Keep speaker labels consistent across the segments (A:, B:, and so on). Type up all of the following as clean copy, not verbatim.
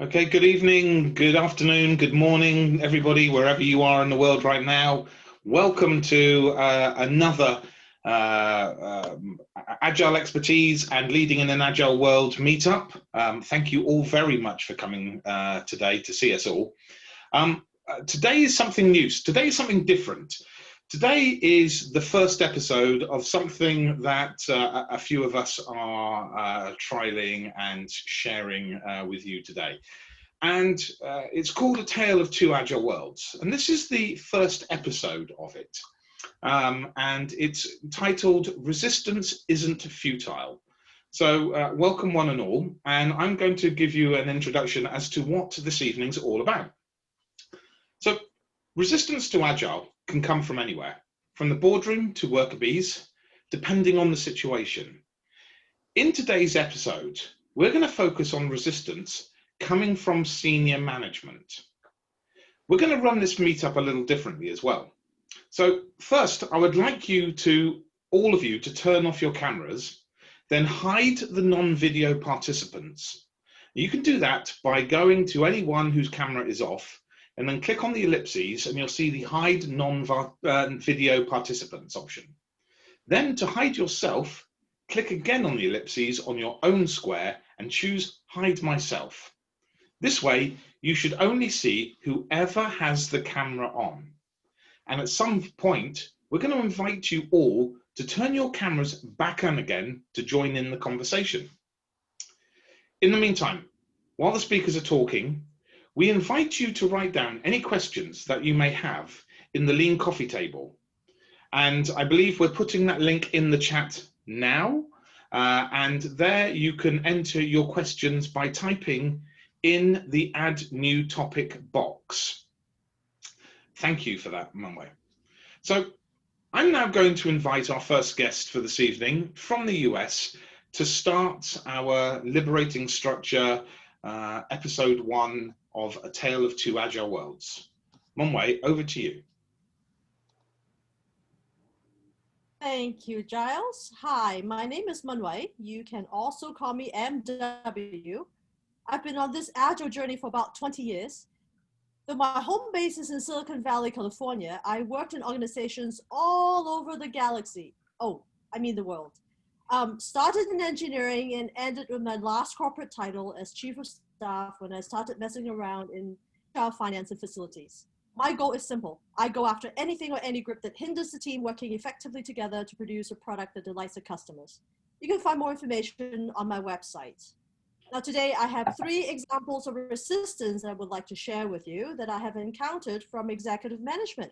A: Okay, good evening, good afternoon, good morning, everybody, wherever you are in the world right now. Welcome to another Agile Expertise and Leading in an Agile World meetup. Thank you all very much for coming today to see us all. Today is something new. Today is something different. Today is the first episode of something that a few of us are trialing and sharing with you today. And it's called A Tale of Two Agile Worlds. And this is the first episode of it. And it's titled Resistance Isn't Futile. So welcome one and all. And I'm going to give you an introduction as to what this evening's all about. So resistance to Agile can come from anywhere, from the boardroom to worker bees, depending on the situation. In today's episode, we're going to focus on resistance coming from senior management. We're going to run this meetup a little differently as well. So first, I would like all of you to turn off your cameras, then hide the non-video participants. You can do that by going to anyone whose camera is off, and then click on the ellipses and you'll see the hide non-video participants option. Then to hide yourself, click again on the ellipses on your own square and choose hide myself. This way, you should only see whoever has the camera on. And at some point, we're going to invite you all to turn your cameras back on again to join in the conversation. In the meantime, while the speakers are talking, we invite you to write down any questions that you may have in the Lean Coffee table. And I believe we're putting that link in the chat now. And there you can enter your questions by typing in the Add New Topic box. Thank you for that, Manway. So I'm now going to invite our first guest for this evening from the US to start our Liberating Structure episode 1 of A Tale of Two Agile Worlds. Manway, over to you.
B: Thank you, Giles. Hi, my name is Manway. You can also call me MW. I've been on this Agile journey for about 20 years. Though my home base is in Silicon Valley, California, I worked in organizations all over the galaxy. The world. Started in engineering and ended with my last corporate title as chief of staff when I started messing around in finance and facilities. My goal is simple. I go after anything or any group that hinders the team working effectively together to produce a product that delights the customers. You can find more information on my website. Now today I have 3 examples of resistance that I would like to share with you that I have encountered from executive management.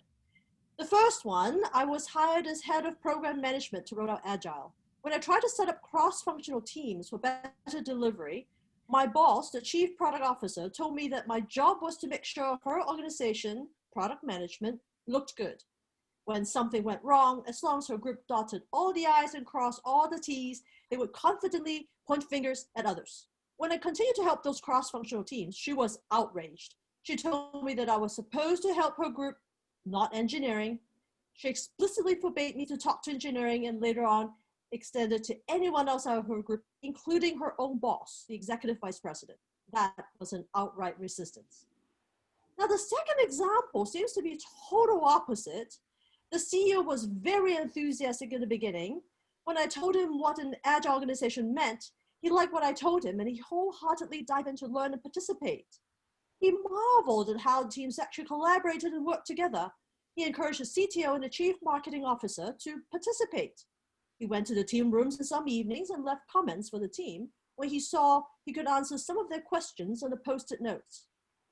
B: The first one, I was hired as head of program management to roll out Agile. When I tried to set up cross-functional teams for better delivery, my boss, the chief product officer, told me that my job was to make sure her organization, product management, looked good. When something went wrong, as long as her group dotted all the I's and crossed all the T's, they would confidently point fingers at others. When I continued to help those cross-functional teams, she was outraged. She told me that I was supposed to help her group, not engineering. She explicitly forbade me to talk to engineering and later on extended to anyone else out of her group, including her own boss, the executive vice president. That was an outright resistance. Now, the second example seems to be total opposite. The CEO was very enthusiastic in the beginning. When I told him what an agile organization meant, he liked what I told him and he wholeheartedly dived in to learn and participate. He marveled at how teams actually collaborated and worked together. He encouraged the CTO and the chief marketing officer to participate. He went to the team rooms in some evenings and left comments for the team when he saw he could answer some of their questions on the post-it notes.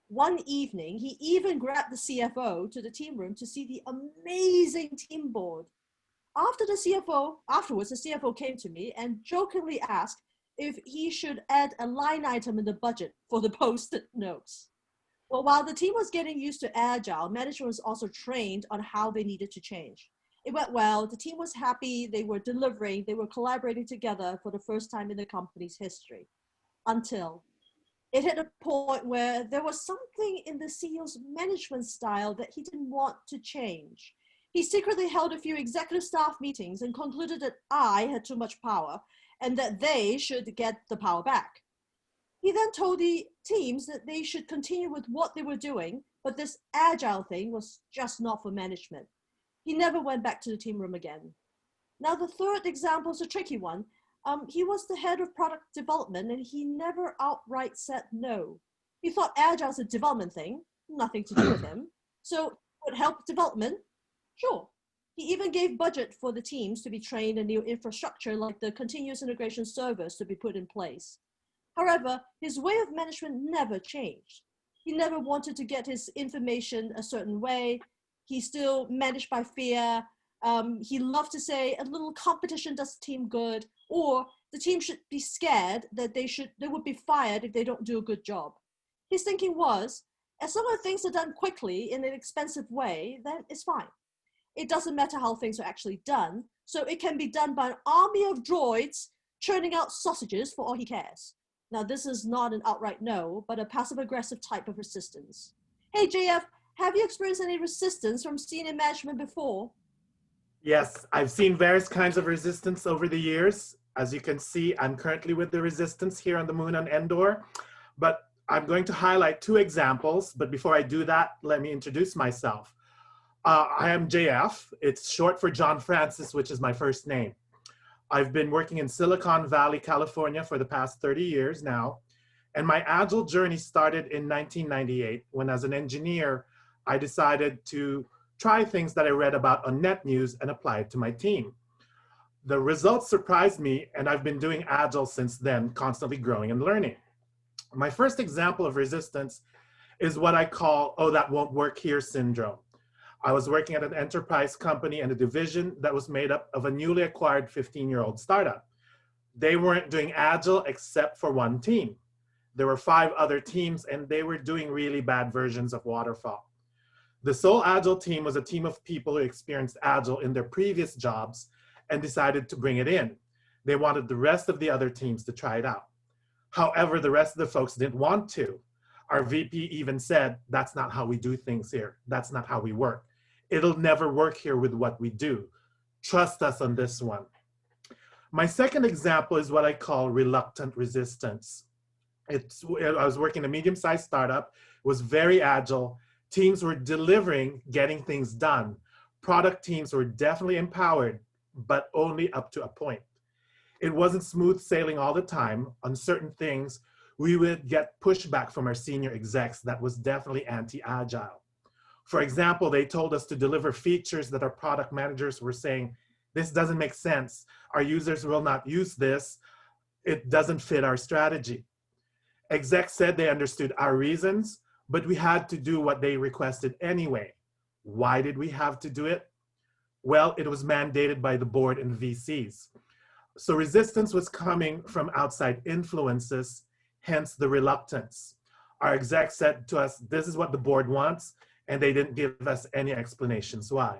B: One evening, he even grabbed the CFO to the team room to see the amazing team board. Afterwards, the CFO came to me and jokingly asked if he should add a line item in the budget for the post-it notes. Well, while the team was getting used to Agile, management was also trained on how they needed to change. It went well, the team was happy, they were delivering, they were collaborating together for the first time in the company's history. Until it hit a point where there was something in the CEO's management style that he didn't want to change. He secretly held a few executive staff meetings and concluded that I had too much power and that they should get the power back. He then told the teams that they should continue with what they were doing, but this agile thing was just not for management. He never went back to the team room again. Now, the third example is a tricky one. He was the head of product development and he never outright said no. He thought agile is a development thing, nothing to do with him. So it would help development, sure. He even gave budget for the teams to be trained in new infrastructure like the continuous integration servers to be put in place. However, his way of management never changed. He never wanted to get his information a certain way. He still managed by fear. He loved to say a little competition does the team good, or the team should be scared that they would be fired if they don't do a good job. His thinking was, as long as things are done quickly in an expensive way, then it's fine. It doesn't matter how things are actually done, so it can be done by an army of droids churning out sausages for all he cares. Now, this is not an outright no, but a passive-aggressive type of resistance. Hey, JF, have you experienced any resistance from senior management before?
C: Yes, I've seen various kinds of resistance over the years. As you can see, I'm currently with the resistance here on the moon on Endor, but I'm going to highlight two examples. But before I do that, let me introduce myself. I am JF. It's short for John Francis, which is my first name. I've been working in Silicon Valley, California for the past 30 years now. And my Agile journey started in 1998 when, as an engineer, I decided to try things that I read about on net news and apply it to my team. The results surprised me, and I've been doing Agile since then, constantly growing and learning. My first example of resistance is what I call, oh, that won't work here syndrome. I was working at an enterprise company and a division that was made up of a newly acquired 15-year-old startup. They weren't doing Agile except for one team. There were 5 other teams and they were doing really bad versions of waterfall. The sole Agile team was a team of people who experienced Agile in their previous jobs and decided to bring it in. They wanted the rest of the other teams to try it out. However, the rest of the folks didn't want to. Our VP even said, that's not how we do things here. That's not how we work. It'll never work here with what we do. Trust us on this one. My second example is what I call reluctant resistance. I was working in a medium-sized startup. It was very agile. Teams were delivering, getting things done. Product teams were definitely empowered, but only up to a point. It wasn't smooth sailing all the time. On certain things, we would get pushback from our senior execs that was definitely anti-agile. For example, they told us to deliver features that our product managers were saying, this doesn't make sense. Our users will not use this. It doesn't fit our strategy. Execs said they understood our reasons, but we had to do what they requested anyway. Why did we have to do it? Well, it was mandated by the board and VCs. So resistance was coming from outside influences, hence the reluctance. Our execs said to us, this is what the board wants, and they didn't give us any explanations why.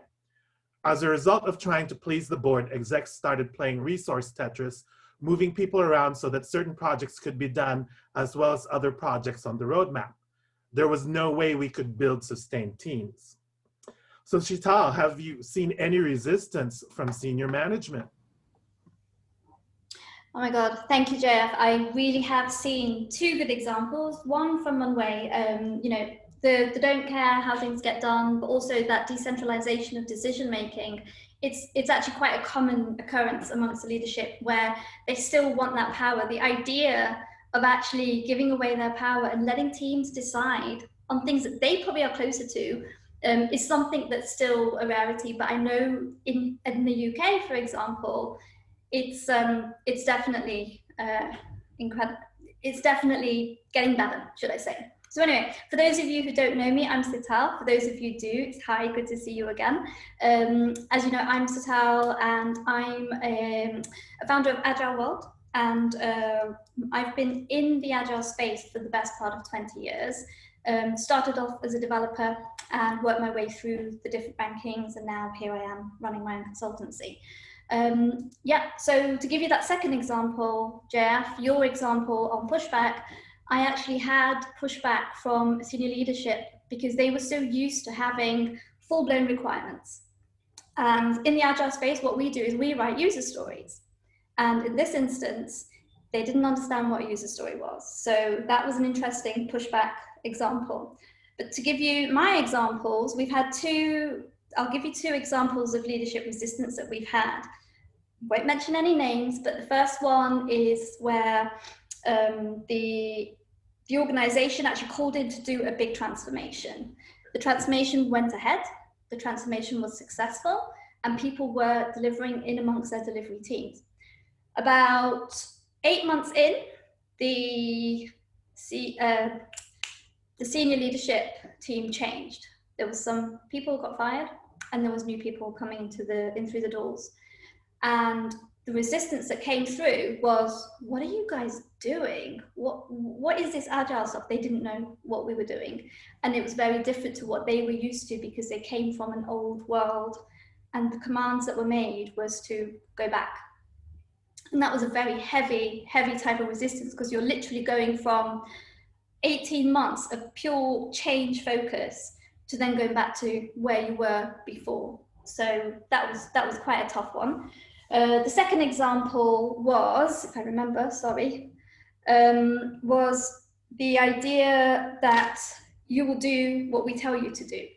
C: As a result of trying to please the board, execs started playing resource Tetris, moving people around so that certain projects could be done, as well as other projects on the roadmap. There was no way we could build sustained teams. So Shital, have you seen any resistance from senior management?
D: Oh my God, thank you, JF. I really have seen 2 good examples. One from Munway, the don't care how things get done, but also that decentralization of decision making. It's actually quite a common occurrence amongst the leadership where they still want that power. The idea of actually giving away their power and letting teams decide on things that they probably are closer to is something that's still a rarity. But I know in the UK, for example, it's definitely incredible. It's definitely getting better, should I say. So anyway, for those of you who don't know me, I'm Sital. For those of you who do, it's hi, good to see you again. As you know, I'm Sital and I'm a founder of Agile World. And I've been in the Agile space for the best part of 20 years. Started off as a developer and worked my way through the different rankings. And now here I am running my own consultancy. So to give you that second example, JF, your example on pushback, I actually had pushback from senior leadership because they were so used to having full-blown requirements. And in the Agile space, what we do is we write user stories. And in this instance, they didn't understand what a user story was. So that was an interesting pushback example. But to give you my examples, we've had I'll give you two examples of leadership resistance that we've had. Won't mention any names, but the first one is where the organization actually called in to do a big transformation. The transformation went ahead, the transformation was successful, and people were delivering in amongst their delivery teams. About 8 months in, the senior leadership team changed. There was some people who got fired, and there was new people coming in through the doors. And the resistance that came through was, what are you guys doing? What is this agile stuff? They didn't know what we were doing. And it was very different to what they were used to, because they came from an old world, and the commands that were made was to go back. And that was a very heavy type of resistance, because you're literally going from 18 months of pure change focus to then going back to where you were before. So that was quite a tough one. The second example was, if I remember, was the idea that you will do what we tell you to do.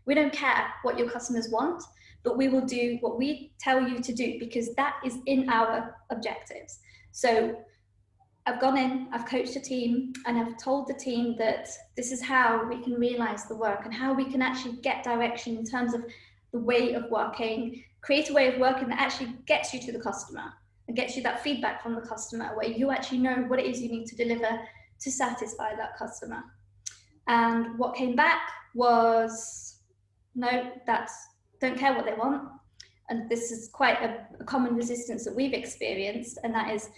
D: We don't care what your customers want, but we will do what we tell you to do, because that is in our objectives. So I've gone in, I've coached a team, and I've told the team that this is how we can realize the work and how we can actually get direction in terms of the way of working, create a way of working that actually gets you to the customer and gets you that feedback from the customer, where you actually know what it is you need to deliver to satisfy that customer. And what came back was, no, don't care what they want. And this is quite a common resistance that we've experienced, and that is,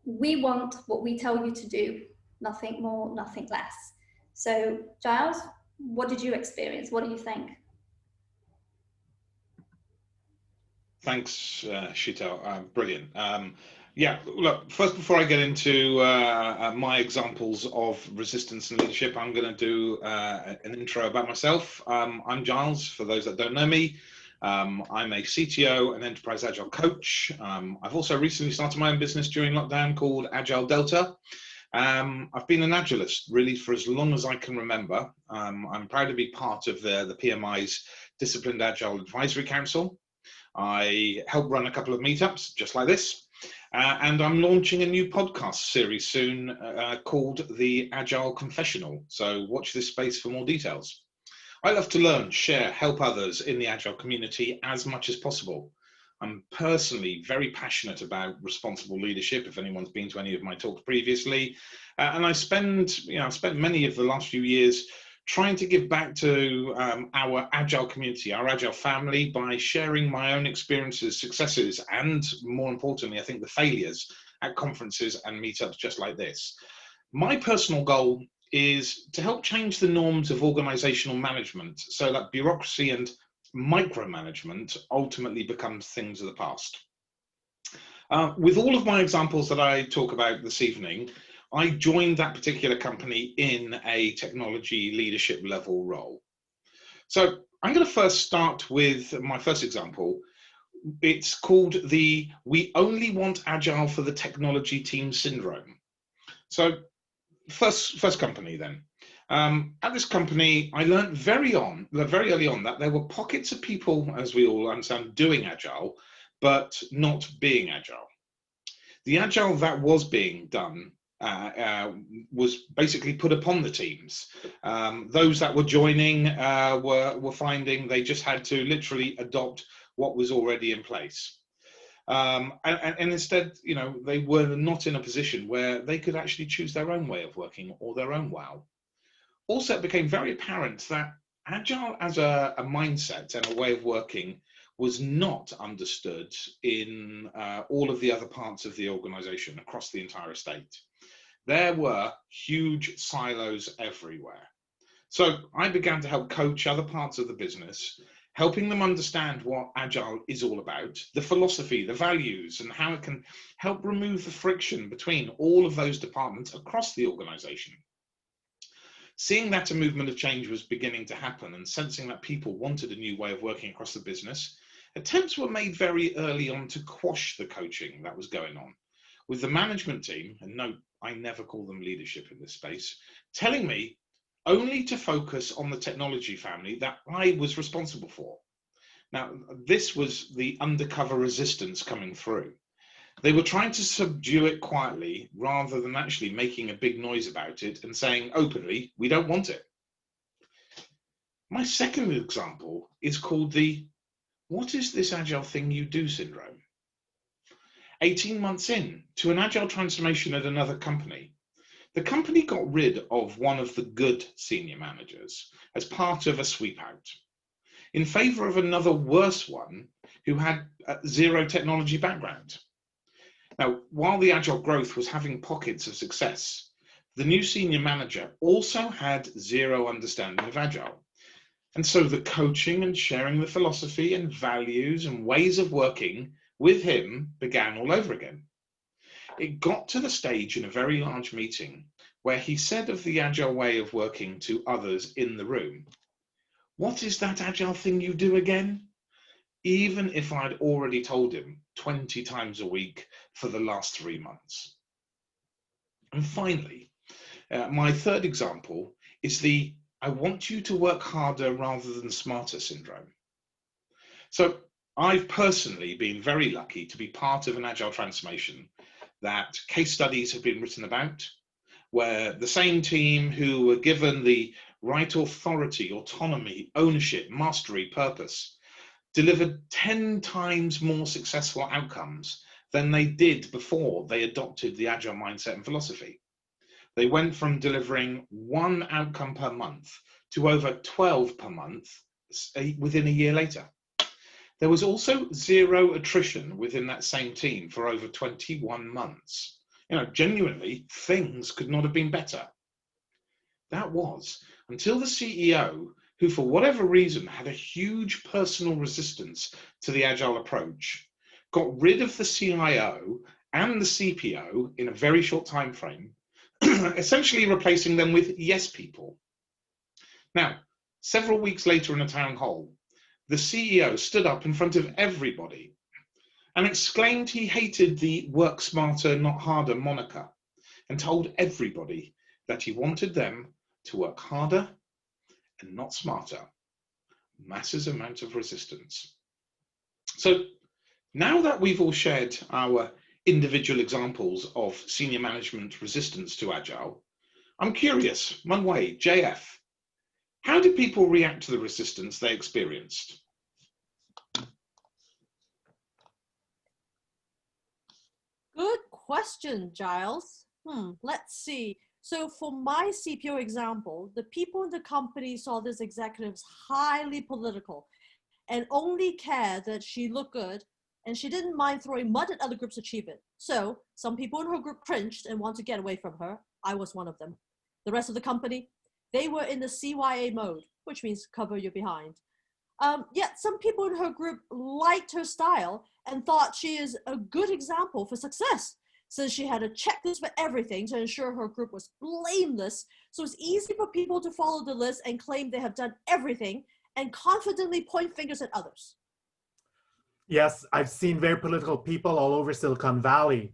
D: we want what we tell you to do, nothing more, nothing less. So Giles, what did you experience? What do you think?
A: Thanks, Sheetal. Brilliant. Yeah, look, first, before I get into my examples of resistance and leadership, I'm going to do an intro about myself. I'm Giles, for those that don't know me. I'm a CTO and enterprise agile coach. I've also recently started my own business during lockdown called Agile Delta. I've been an agilist really for as long as I can remember. I'm proud to be part of the PMI's Disciplined Agile Advisory Council. I help run a couple of meetups just like this, and I'm launching a new podcast series soon called The Agile Confessional, so watch this space for more details. I love to learn, share, help others in the Agile community as much as possible. I'm personally very passionate about responsible leadership, if anyone's been to any of my talks previously, and I've spent many of the last few years trying to give back to our Agile community, our Agile family, by sharing my own experiences, successes, and more importantly, I think the failures at conferences and meetups just like this. My personal goal is to help change the norms of organizational management so that bureaucracy and micromanagement ultimately becomes things of the past. With all of my examples that I talk about this evening, I joined that particular company in a technology leadership level role. So I'm going to first start with my first example. It's called the "We only want Agile for the technology team" syndrome. So first company then. At this company, I learned very early on that there were pockets of people, as we all understand, doing Agile, but not being Agile. The Agile that was being done was basically put upon the teams. Those that were joining were finding they just had to literally adopt what was already in place. And instead, they were not in a position where they could actually choose their own way of working or their own wow. Also, it became very apparent that Agile as a mindset and a way of working was not understood in all of the other parts of the organization across the entire estate. There were huge silos everywhere. So I began to help coach other parts of the business, helping them understand what Agile is all about, the philosophy, the values, and how it can help remove the friction between all of those departments across the organization. Seeing that a movement of change was beginning to happen and sensing that people wanted a new way of working across the business, attempts were made very early on to quash the coaching that was going on. with the management team, and note, I never call them leadership in this space, telling me only to focus on the technology family that I was responsible for. Now, this was the undercover resistance coming through. They were trying to subdue it quietly rather than actually making a big noise about it and saying openly, we don't want it. My second example is called the "what is this agile thing you do" syndrome. 18 months in to an agile transformation at another company, the company got rid of one of the good senior managers as part of a sweep out, in favor of another worse one who had zero technology background. Now, while the agile growth was having pockets of success, the new senior manager also had zero understanding of agile. And so the coaching and sharing the philosophy and values and ways of working with him began all over again. It got to the stage in a very large meeting where he said of the agile way of working to others in the room, "What is that agile thing you do again?" Even if I'd already told him 20 times a week for the last 3 months. And finally, my third example is the "I want you to work harder rather than smarter" syndrome. So I've personally been very lucky to be part of an agile transformation that case studies have been written about, where the same team who were given the right authority, autonomy, ownership, mastery, purpose, delivered 10 times more successful outcomes than they did before they adopted the agile mindset and philosophy. They went from delivering 1 outcome per month to over 12 per month within a year later. There was also zero attrition within that same team for over 21 months. Genuinely, things could not have been better. That was until the CEO, who for whatever reason had a huge personal resistance to the agile approach, got rid of the CIO and the CPO in a very short time frame, essentially replacing them with yes people. Now, several weeks later in a town hall, the CEO stood up in front of everybody and exclaimed he hated the "work smarter, not harder" moniker, and told everybody that he wanted them to work harder and not smarter. Massive amount of resistance. So now that we've all shared our individual examples of senior management resistance to agile, I'm curious, Munway, JF, how did people react to the resistance they experienced?
B: Good question, Giles. Let's see. So for my CPO example, the people in the company saw this executive as highly political and only cared that she looked good, and she didn't mind throwing mud at other groups to achieve it. So some people in her group cringed and wanted to get away from her. I was one of them. The rest of the company, they were in the CYA mode, which means cover your behind. Yet some people in her group liked her style and thought she is a good example for success, since she had a checklist for everything to ensure her group was blameless. So it's easy for people to follow the list and claim they have done everything and confidently point fingers at others.
C: Yes, I've seen very political people all over Silicon Valley.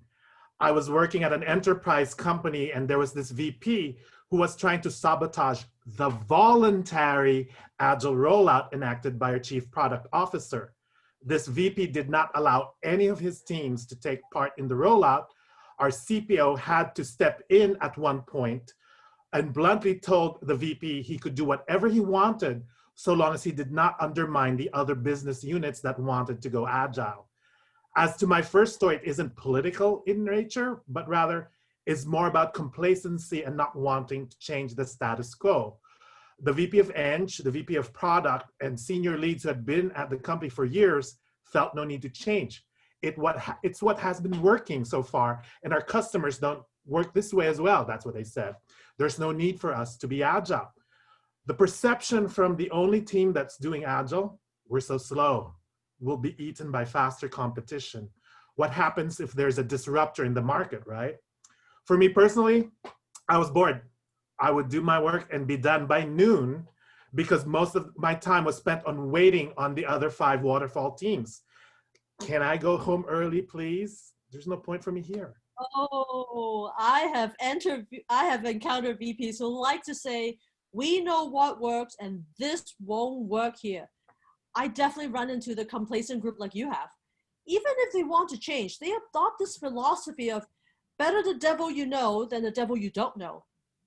C: I was working at an enterprise company and there was this VP who was trying to sabotage the voluntary agile rollout enacted by our chief product officer. This VP did not allow any of his teams to take part in the rollout. Our CPO had to step in at one point and bluntly told the VP he could do whatever he wanted so long as he did not undermine the other business units that wanted to go agile. As to my first story, it isn't political in nature, but rather is more about complacency and not wanting to change the status quo. The VP of Eng, the VP of Product, and senior leads who had been at the company for years felt no need to change. It's what has been working so far, and our customers don't work this way as well. That's what they said. There's no need for us to be agile. The perception from the only team that's doing agile, we're so slow, we'll be eaten by faster competition. What happens if there's a disruptor in the market, right? For me personally, I was bored. I would do my work and be done by noon because most of my time was spent on waiting on the other 5 waterfall teams. Can I go home early, please? There's no point for me here.
B: Oh, I have encountered VPs who like to say, we know what works and this won't work here. I definitely run into the complacent group like you have. Even if they want to change, they adopt this philosophy of better the devil you know than the devil you don't know.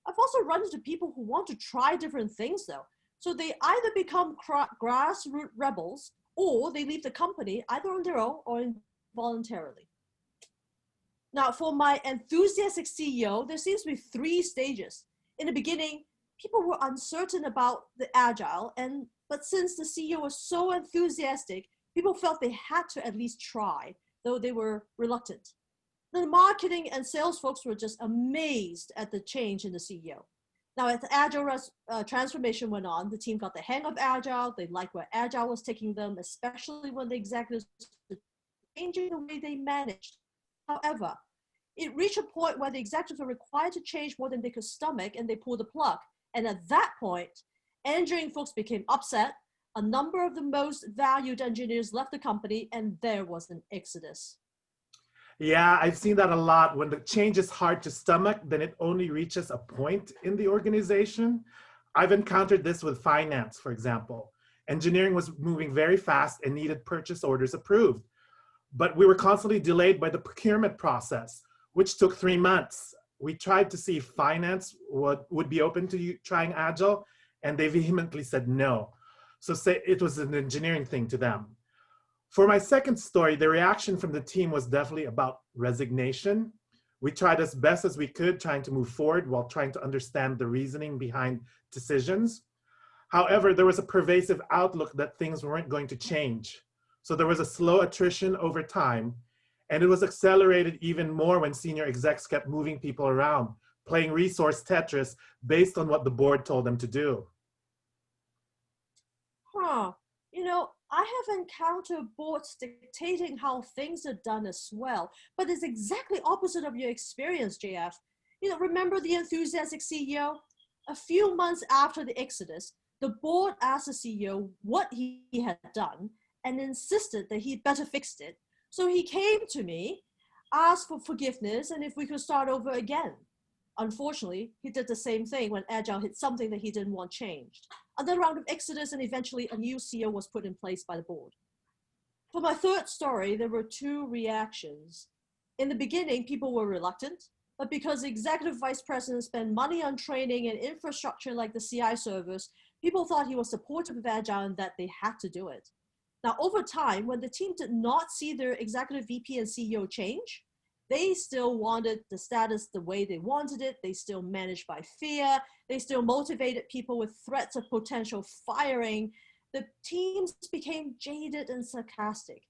B: I've also run into people who want to try different things though. So they either become grassroots rebels or they leave the company either on their own or involuntarily. Now, for my enthusiastic CEO, there seems to be 3 stages. In the beginning, people were uncertain about the Agile, but since the CEO was so enthusiastic, people felt they had to at least try, though they were reluctant. The marketing and sales folks were just amazed at the change in the CEO. Now, as the Agile transformation went on, the team got the hang of Agile. They liked where Agile was taking them, especially when the executives were changing the way they managed. However, it reached a point where the executives were required to change more than they could stomach, and they pulled the plug. And at that point, engineering folks became upset. A number of the most valued engineers left the company, and there was an exodus.
C: Yeah, I've seen that a lot. When the change is hard to stomach, then it only reaches a point in the organization. I've encountered this with finance, for example. Engineering was moving very fast and needed purchase orders approved. But we were constantly delayed by the procurement process, which took 3 months. We tried to see if finance would be open to trying Agile, and they vehemently said no. So say it was an engineering thing to them. For my second story, the reaction from the team was definitely about resignation. We tried as best as we could, trying to move forward while trying to understand the reasoning behind decisions. However, there was a pervasive outlook that things weren't going to change. So there was a slow attrition over time, and it was accelerated even more when senior execs kept moving people around, playing resource Tetris based on what the board told them to do.
B: You know, I have encountered boards dictating how things are done as well, but it's exactly opposite of your experience, JF. You know, remember the enthusiastic CEO? A few months after the exodus, the board asked the CEO what he had done and insisted that he'd better fix it. So he came to me, asked for forgiveness, and if we could start over again. Unfortunately, he did the same thing when Agile hit something that he didn't want changed. Another round of exodus, and eventually a new CEO was put in place by the board. For my third story, there were 2 reactions. In the beginning, people were reluctant, but because the executive vice president spent money on training and infrastructure like the CI servers, people thought he was supportive of Agile and that they had to do it. Now, over time, when the team did not see their executive VP and CEO change, they still wanted the status the way they wanted it. They still managed by fear. They still motivated people with threats of potential firing. The teams became jaded and sarcastic.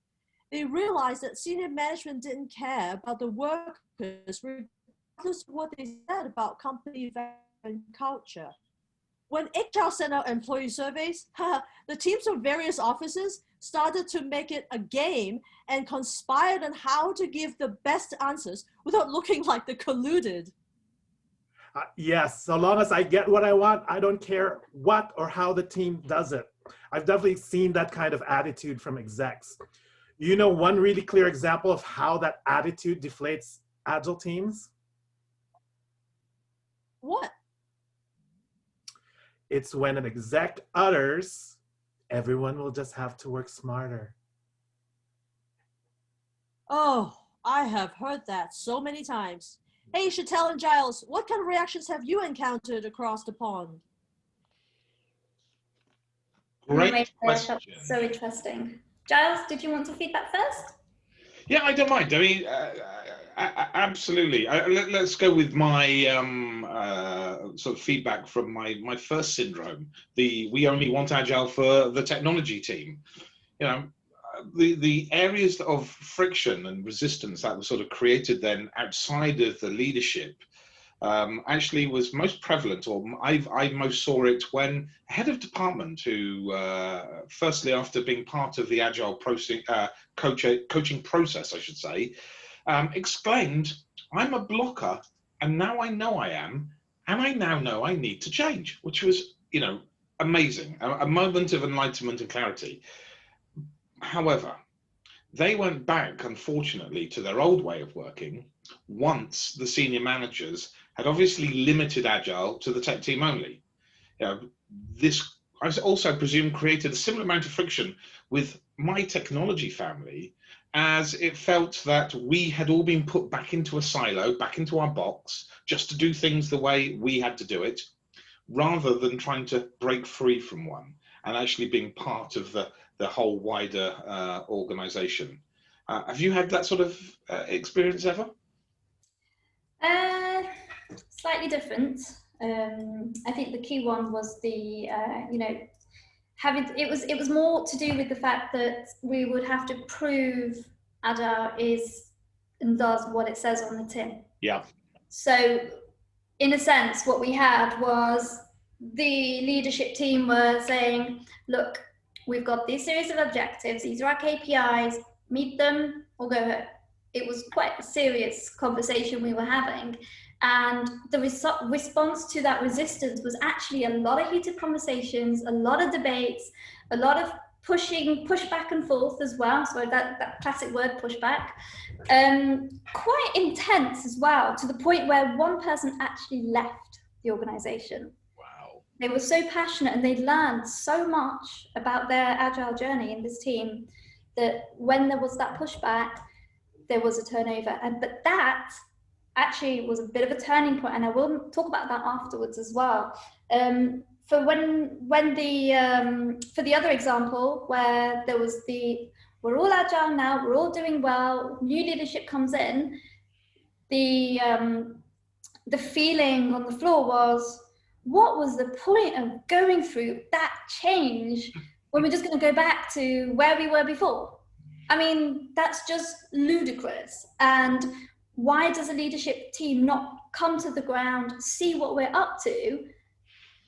B: They realized that senior management didn't care about the workers, regardless of what they said about company value and culture. When HR sent out employee surveys, the teams from various offices started to make it a game and conspired on how to give the best answers without looking like they colluded.
C: Yes, so long as I get what I want, I don't care what or how the team does it. I've definitely seen that kind of attitude from execs. You know, one really clear example of how that attitude deflates Agile teams?
B: What?
C: It's when an exec utters, everyone will just have to work smarter.
B: Oh, I have heard that so many times. Hey, Chantel and Giles, what kind of reactions have you encountered across the pond?
A: Great question.
D: So interesting. Giles, did you want to feedback first?
A: Yeah, I don't mind. I mean, absolutely. Let's go with my sort of feedback from my first syndrome. We only want Agile for the technology team. You know, the areas of friction and resistance that was sort of created then outside of the leadership actually was most prevalent, or I most saw it when a head of department who, firstly, after being part of the Agile coaching process, I should say, exclaimed, "I'm a blocker, and now I know I am, and I now know I need to change," which was, you know, amazing, a moment of enlightenment and clarity. However, they went back, unfortunately, to their old way of working once the senior managers had obviously limited Agile to the tech team only. You know, this, I also presume, created a similar amount of friction with my technology family, as it felt that we had all been put back into a silo, back into our box, just to do things the way we had to do it, rather than trying to break free from one and actually being part of the whole wider organization. Have you had that sort of experience ever?
D: Slightly different. I think the key one was the, you know, it was more to do with the fact that we would have to prove Agile is and does what it says on the tin.
A: Yeah.
D: So in a sense, what we had was the leadership team were saying, look, we've got this series of objectives, these are our KPIs, meet them or go home. It was quite a serious conversation we were having. And the response to that resistance was actually a lot of heated conversations, a lot of debates, a lot of push back and forth as well. So that classic word, pushback. Quite intense as well, to the point where one person actually left the organization.
A: Wow.
D: They were so passionate and they learned so much about their Agile journey in this team that when there was that pushback, there was a turnover. But that actually was a bit of a turning point, and I will talk about that afterwards as well. For the other example, where there was we're all Agile now, we're all doing well, new leadership comes in, the feeling on the floor was, what was the point of going through that change when we're just going to go back to where we were before? I mean, that's just ludicrous. And why does a leadership team not come to the ground, see what we're up to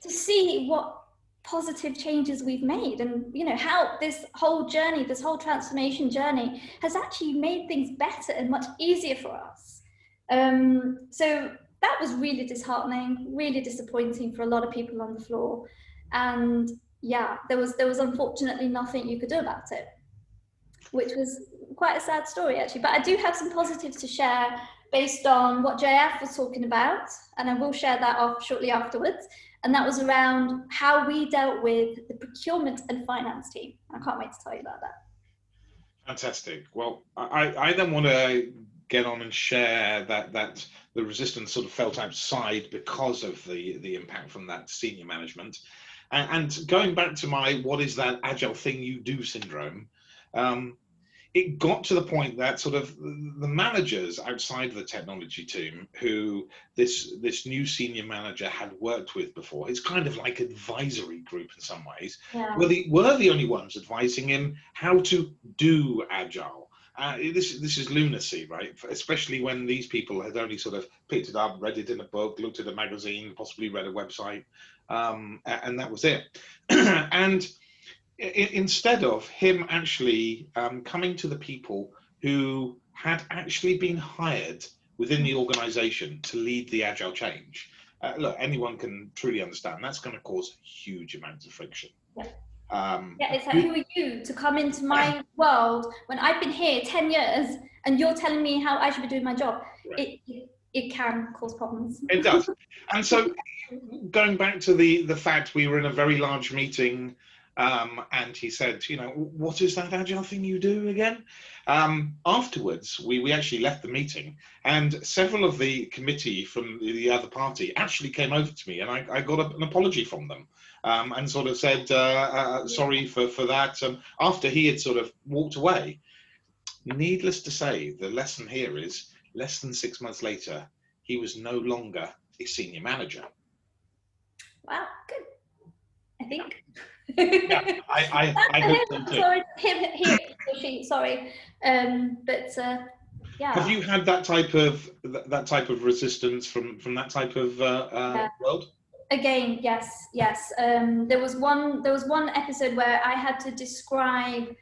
D: see what positive changes we've made, and you know how this whole journey, this whole transformation journey has actually made things better and much easier for us. So that was really disheartening, really disappointing for a lot of people on the floor. And yeah, there was unfortunately nothing you could do about it, which was quite a sad story actually. But I do have some positives to share based on what JF was talking about, and I will share that off shortly afterwards. And that was around how we dealt with the procurement and finance team. I can't wait to tell you about that.
A: Fantastic. Well, I then want to get on and share that the resistance sort of felt outside because of the impact from that senior management. And going back to my what is that Agile thing you do syndrome, it got to the point that sort of the managers outside of the technology team who this new senior manager had worked with before, it's kind of like advisory group in some ways,
D: yeah.
A: were the only ones advising him how to do Agile. This is lunacy, right? Especially when these people had only sort of picked it up, read it in a book, looked at a magazine, possibly read a website, and that was it. And instead of him actually coming to the people who had actually been hired within the organization to lead the Agile change, look, anyone can truly understand that's going to cause huge amounts of friction.
D: Yeah, it's like, who are you to come into my world when I've been here 10 years and you're telling me how I should be doing my job? Right. It can cause problems.
A: It does. And so going back to the fact we were in a very large meeting, and he said, you know, what is that Agile thing you do again? Afterwards, we actually left the meeting, and several of the committee from the other party actually came over to me, and I got an apology from them, and sort of said, sorry for that, after he had sort of walked away. Needless to say, the lesson here is, less than 6 months later, he was no longer a senior manager.
D: Wow, good. I think.
A: Yeah, I hope so too.
D: Sorry, he or she, sorry, but yeah.
A: Have you had that type of resistance from that type of world?
D: Again, yes. There was one episode where I had to describe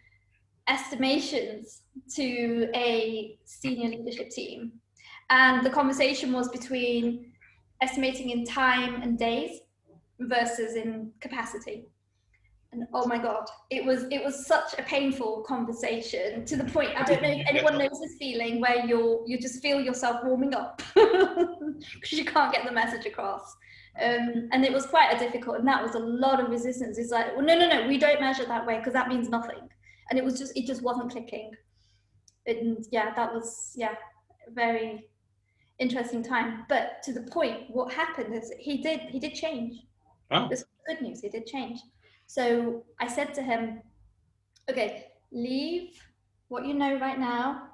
D: estimations to a senior leadership team, and the conversation was between estimating in time and days versus in capacity. And oh my God, it was such a painful conversation, to the point, I don't know if anyone knows this feeling where you just feel yourself warming up because you can't get the message across. And it was quite a difficult, and that was a lot of resistance. It's like, well, no, we don't measure that way because that means nothing. And it just wasn't clicking. And yeah, that was, yeah, a very interesting time. But to the point, what happened is he did change.
A: Oh.
D: This was good news, he did change. So I said to him, okay, leave what you know right now,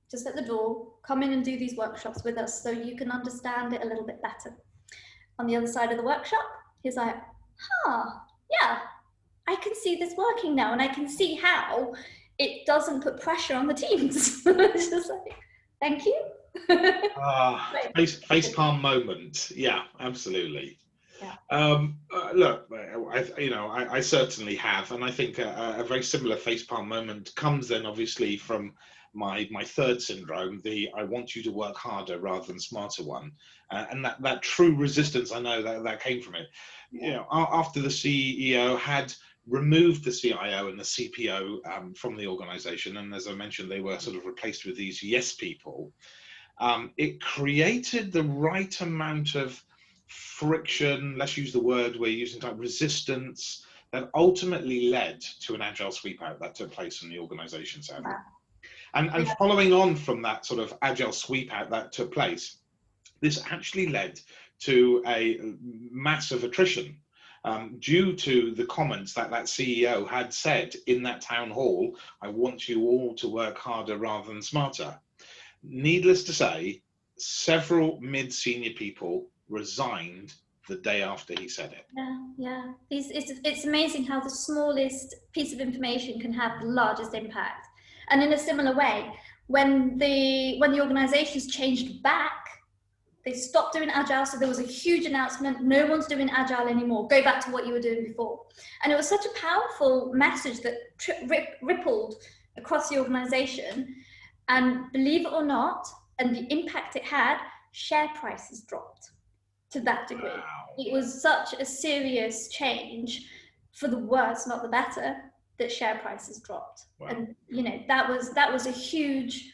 D: just at the door, come in and do these workshops with us so you can understand it a little bit better. On the other side of the workshop, he's like, yeah, I can see this working now, and I can see how it doesn't put pressure on the teams. It's just like, thank you.
A: Facepalm moment. Yeah, absolutely.
D: Yeah.
A: Look, I certainly have, and I think a very similar facepalm moment comes then obviously from my third syndrome, the I want you to work harder rather than smarter one, and that true resistance. I know that came from it. You know, after the CEO had removed the CIO and the CPO from the organization, and as I mentioned, they were sort of replaced with these yes people. It created the right amount of friction, let's use the word we're using, type resistance, that ultimately led to an agile sweep out that took place in the organization, sadly. And following on from that sort of agile sweep out that took place, this actually led to a massive attrition due to the comments that CEO had said in that town hall, I want you all to work harder rather than smarter. Needless to say, several mid-senior people resigned the day after he said it.
D: Yeah. It's amazing how the smallest piece of information can have the largest impact. And in a similar way, when the organizations changed back, they stopped doing agile, so there was a huge announcement, no one's doing agile anymore, go back to what you were doing before. And it was such a powerful message that rippled across the organization. And believe it or not, and the impact it had, share prices dropped to that degree.
A: Wow.
D: It was such a serious change for the worse, not the better, that share prices dropped. Wow. And you know, that was a huge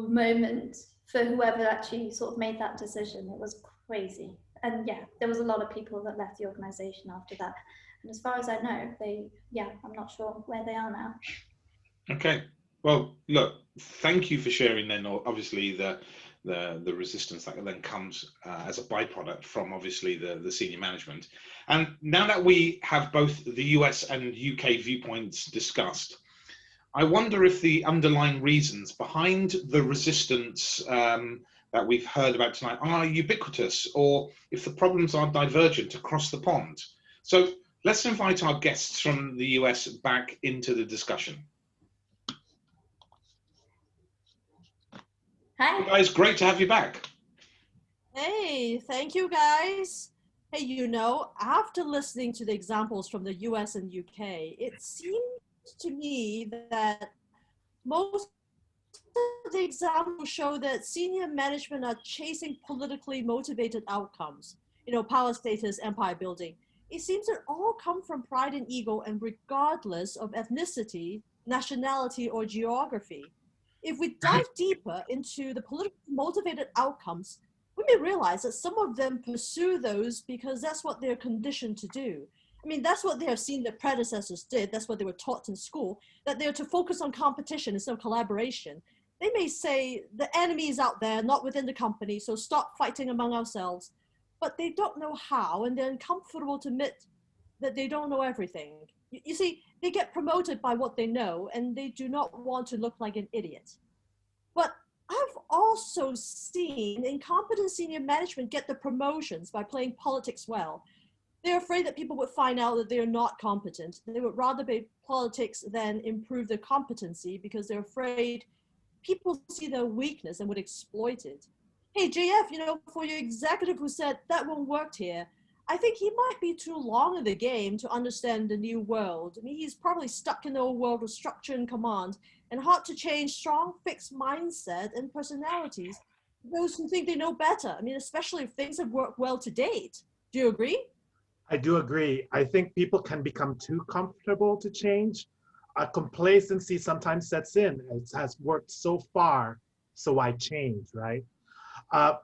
D: moment for whoever actually sort of made that decision. It was crazy. And yeah, there was a lot of people that left the organization after that. And as far as I know, I'm not sure where they are now.
A: Okay. Well, look, thank you for sharing then, obviously, the resistance that then comes as a byproduct from obviously the senior management. And now that we have both the US and UK viewpoints discussed, I wonder if the underlying reasons behind the resistance that we've heard about tonight are ubiquitous, or if the problems are divergent across the pond. So let's invite our guests from the US back into the discussion.
D: Hi.
A: Hey guys, great to have you back.
B: Hey, thank you guys. Hey, you know, after listening to the examples from the US and UK, it seems to me that most of the examples show that senior management are chasing politically motivated outcomes, you know, power status, empire building. It seems that all come from pride and ego, and regardless of ethnicity, nationality, or geography. If we dive deeper into the politically motivated outcomes, we may realize that some of them pursue those because that's what they're conditioned to do. I mean, that's what they have seen their predecessors did. That's what they were taught in school, that they're to focus on competition instead of collaboration. They may say the enemy is out there, not within the company, so stop fighting among ourselves. But they don't know how, and they're uncomfortable to admit that they don't know everything. You see, they get promoted by what they know, and they do not want to look like an idiot. But I've also seen incompetent senior management get the promotions by playing politics well. They're afraid that people would find out that they're not competent. They would rather play politics than improve their competency because they're afraid people see their weakness and would exploit it. Hey, JF, you know, for your executive who said that won't work here, I think he might be too long in the game to understand the new world. I mean, he's probably stuck in the old world of structure and command, and hard to change strong fixed mindset and personalities. Those who think they know better. I mean, especially if things have worked well to date. Do you agree?
C: I do agree. I think people can become too comfortable to change. Complacency sometimes sets in. It has worked so far, so why change, right?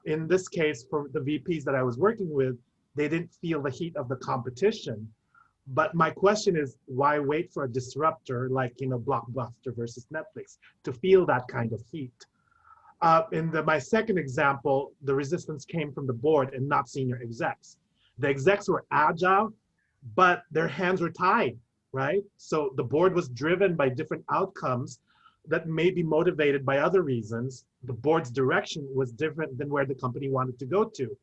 C: In this case, for the VPs that I was working with, they didn't feel the heat of the competition. But my question is, why wait for a disruptor like, Blockbuster versus Netflix to feel that kind of heat? My second example, the resistance came from the board and not senior execs. The execs were agile, but their hands were tied, right? So the board was driven by different outcomes that may be motivated by other reasons. The board's direction was different than where the company wanted to go to.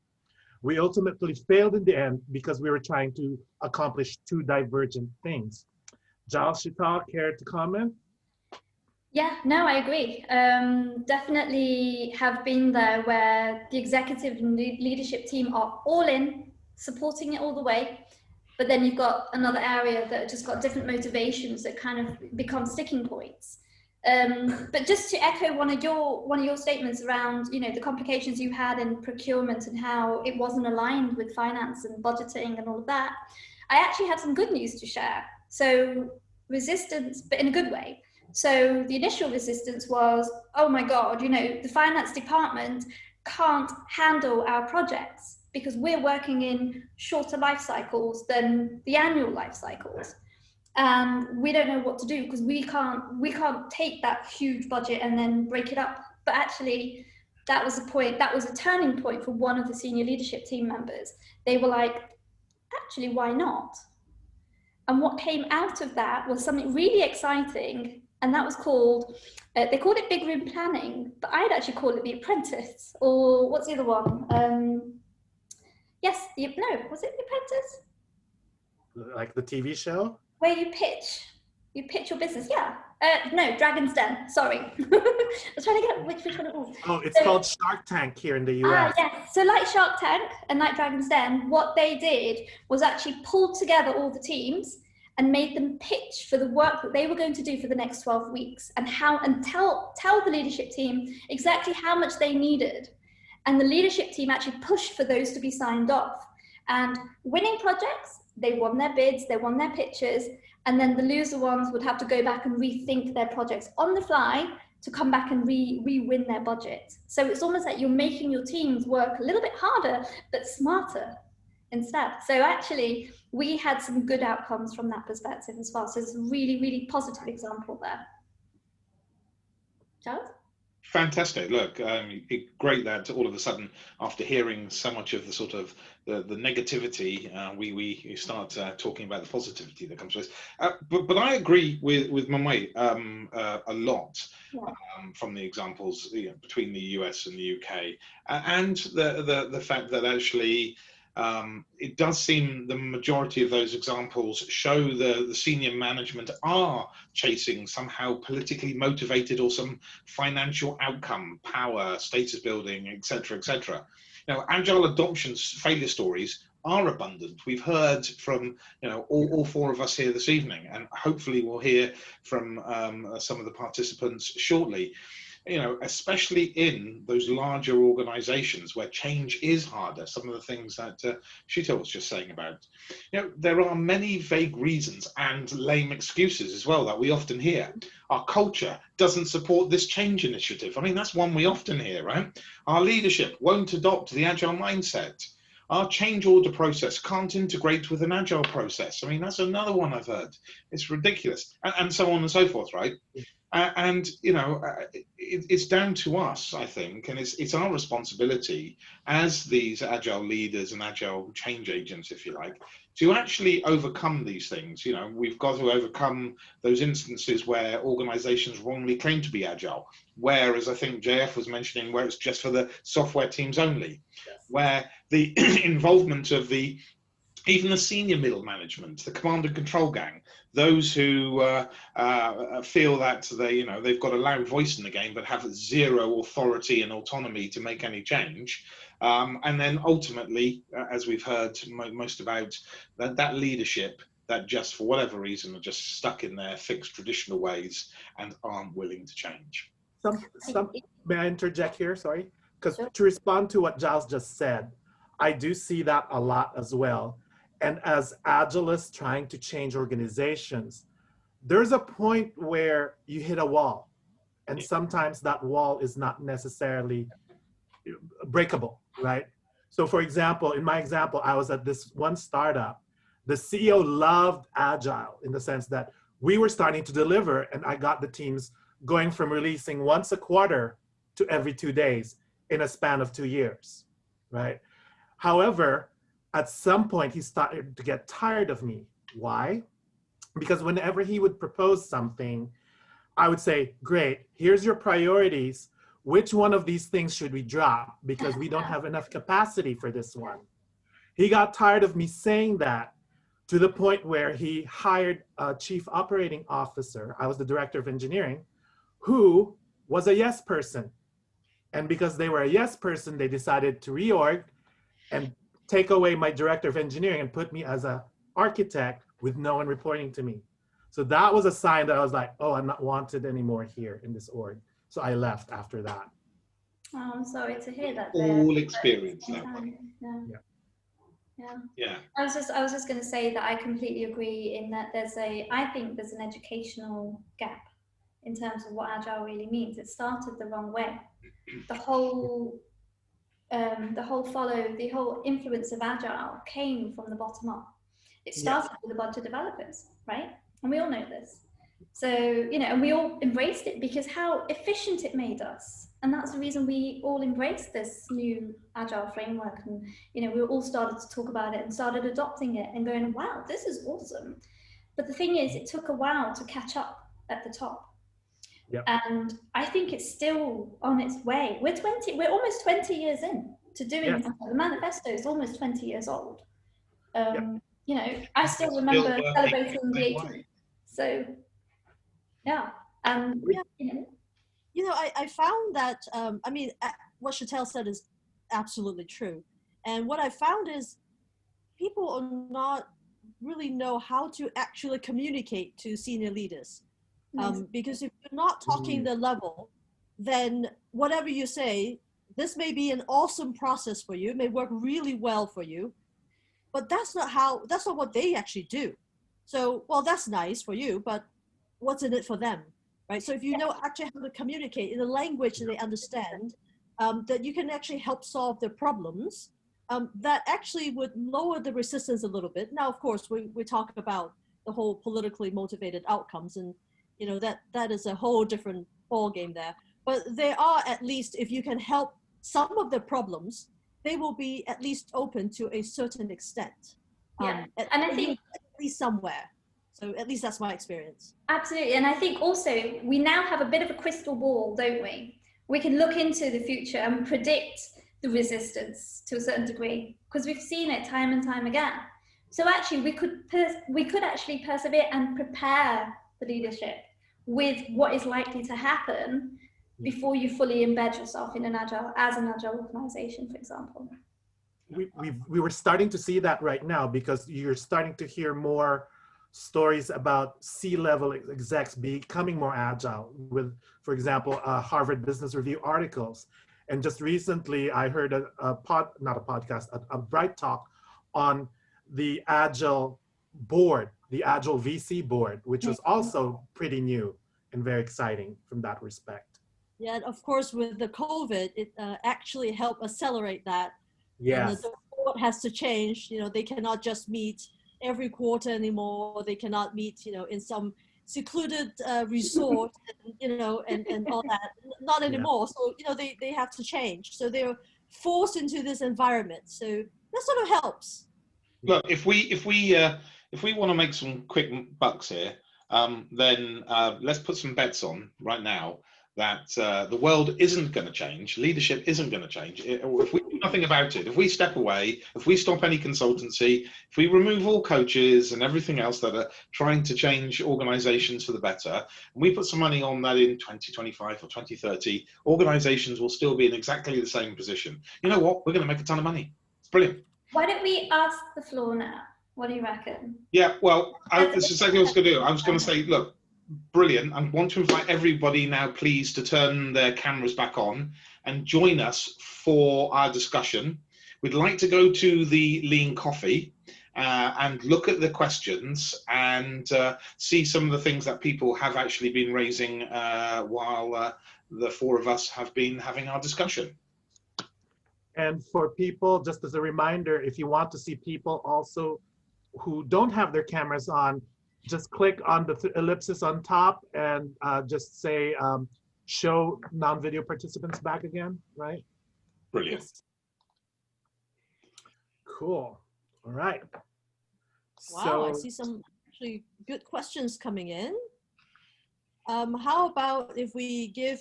C: We ultimately failed in the end because we were trying to accomplish two divergent things. Giles, Chital, care to comment?
D: Yeah, no, I agree. Definitely have been there where the executive and leadership team are all in, supporting it all the way. But then you've got another area that just got different motivations that kind of become sticking points. But just to echo one of your statements around, the complications you had in procurement and how it wasn't aligned with finance and budgeting and all of that, I actually have some good news to share. So resistance, but in a good way. So the initial resistance was, oh my God, the finance department can't handle our projects because we're working in shorter life cycles than the annual life cycles. And we don't know what to do because we can't take that huge budget and then break it up. But actually, that was a turning point for one of the senior leadership team members. They were like, actually, why not? And what came out of that was something really exciting. And that was called, they called it big room planning, but I'd actually call it the apprentice, or what's the other one? Was it the apprentice?
C: Like the TV show?
D: Where you pitch your business, yeah. No, Dragon's Den, sorry. I was trying to get which one it was.
C: Oh, it's called Shark Tank here in the US.
D: Yes, so like Shark Tank and like Dragon's Den, what they did was actually pull together all the teams and made them pitch for the work that they were going to do for the next 12 weeks and tell the leadership team exactly how much they needed. And the leadership team actually pushed for those to be signed off. And winning projects, they won their bids, they won their pitches, and then the loser ones would have to go back and rethink their projects on the fly to come back and re-win their budget. So it's almost like you're making your teams work a little bit harder, but smarter instead. So actually, we had some good outcomes from that perspective as well. So it's a really, really positive example there. Charles?
A: Fantastic. Look, great that all of a sudden, after hearing so much of the sort of the negativity, we start talking about the positivity that comes with it. But I agree with Manwei a lot from the examples between the US and the UK, and the fact that actually it does seem the majority of those examples show the senior management are chasing somehow politically motivated or some financial outcome, power, status building, etc., etc. Now, agile adoption's failure stories are abundant. We've heard from all four of us here this evening, and hopefully we'll hear from some of the participants shortly. Especially in those larger organizations where change is harder, some of the things that Shita was just saying about. There are many vague reasons and lame excuses as well that we often hear. Our culture doesn't support this change initiative. I mean, that's one we often hear, right? Our leadership won't adopt the agile mindset. Our change order process can't integrate with an agile process. I mean, that's another one I've heard. It's ridiculous, and so on and so forth, right? It's down to us, I think, and it's our responsibility as these agile leaders and agile change agents, if you like, to actually overcome these things. We've got to overcome those instances where organizations wrongly claim to be agile, where, as I think JF was mentioning, where it's just for the software teams only, where the involvement of even the senior middle management, the command and control gang, those who feel that they've got a loud voice in the game but have zero authority and autonomy to make any change, and then ultimately, as we've heard most about, that leadership that just for whatever reason are just stuck in their fixed traditional ways and aren't willing to change.
C: May I interject here? Sorry, because to respond to what Giles just said, I do see that a lot as well. and as Agilists trying to change organizations, there's a point where you hit a wall. And sometimes that wall is not necessarily breakable, right? So for example, in my example, I was at this one startup. The CEO loved Agile in the sense that we were starting to deliver, and I got the teams going from releasing once a quarter to every 2 days in a span of 2 years, right? However, at some point he started to get tired of me. Why? Because whenever he would propose something, I would say, great, here's your priorities. Which one of these things should we drop? Because we don't have enough capacity for this one. He got tired of me saying that, to the point where he hired a chief operating officer. I was the director of engineering, who was a yes person. And because they were a yes person, they decided to reorg and take away my director of engineering and put me as an architect with no one reporting to me. So that was a sign that I was like, oh, I'm not wanted anymore here in this org. So I left after that.
D: Oh, I'm sorry to hear that.
A: All experience that way.
D: Yeah. I was just going to say that I completely agree in that I think there's an educational gap in terms of what Agile really means. It started the wrong way. The whole influence of Agile came from the bottom up. It started with a bunch of developers, right? And we all know this. So, and we all embraced it because how efficient it made us. And that's the reason we all embraced this new Agile framework. And, we all started to talk about it and started adopting it and going, wow, this is awesome. But the thing is, it took a while to catch up at the top.
C: Yep.
D: And I think it's still on its way. We're almost 20 years in to doing the manifesto is almost 20 years old. I still remember celebrating the 18th. So, yeah.
B: I found that, what Chantel said is absolutely true. And what I found is people are not really know how to actually communicate to senior leaders. Because if you're not talking the level, then whatever you say, this may be an awesome process for you. It may work really well for you, but that's not what they actually do. So, well, that's nice for you, but what's in it for them, right? So if you know actually how to communicate in a language that they understand, that you can actually help solve their problems, that actually would lower the resistance a little bit. Now, of course, we talk about the whole politically motivated outcomes, and that is a whole different ballgame there. But there are, at least, if you can help some of the problems, they will be at least open to a certain extent.
D: And I think
B: at least somewhere. So at least that's my experience.
D: Absolutely. And I think also we now have a bit of a crystal ball, don't we? We can look into the future and predict the resistance to a certain degree because we've seen it time and time again. So actually we could actually persevere and prepare the leadership with what is likely to happen before you fully embed yourself in an agile organization, for example.
C: We were starting to see that right now because you're starting to hear more stories about C-level execs becoming more agile with, for example, Harvard Business Review articles. And just recently I heard a Bright Talk on the Agile board, the Agile VC board, which was also pretty new and very exciting from that respect.
B: Yeah, and of course with the COVID, it actually helped accelerate that.
C: Yes.
B: And the board has to change, they cannot just meet every quarter anymore. They cannot meet, in some secluded resort, and all that. Not anymore. So, they have to change. So they're forced into this environment. So that sort of helps.
A: Look, if we want to make some quick bucks here, then let's put some bets on right now that the world isn't going to change, leadership isn't going to change. If we do nothing about it, if we step away, if we stop any consultancy, if we remove all coaches and everything else that are trying to change organizations for the better, and we put some money on that in 2025 or 2030, organizations will still be in exactly the same position. You know what? We're going to make a ton of money. It's brilliant.
D: Why don't we ask the floor now? What do you reckon?
A: Yeah, well, this is exactly what I was going to do. I was going to say, look, brilliant. I want to invite everybody now, please, to turn their cameras back on and join us for our discussion. We'd like to go to the Lean Coffee, and look at the questions and see some of the things that people have actually been raising while the four of us have been having our discussion.
C: And for people, just as a reminder, if you want to see people also who don't have their cameras on, just click on the ellipsis on top and just say, show non-video participants back again, right?
A: Brilliant.
C: Cool. All right.
B: Wow,
C: So,
B: I see some actually good questions coming in. How about if we give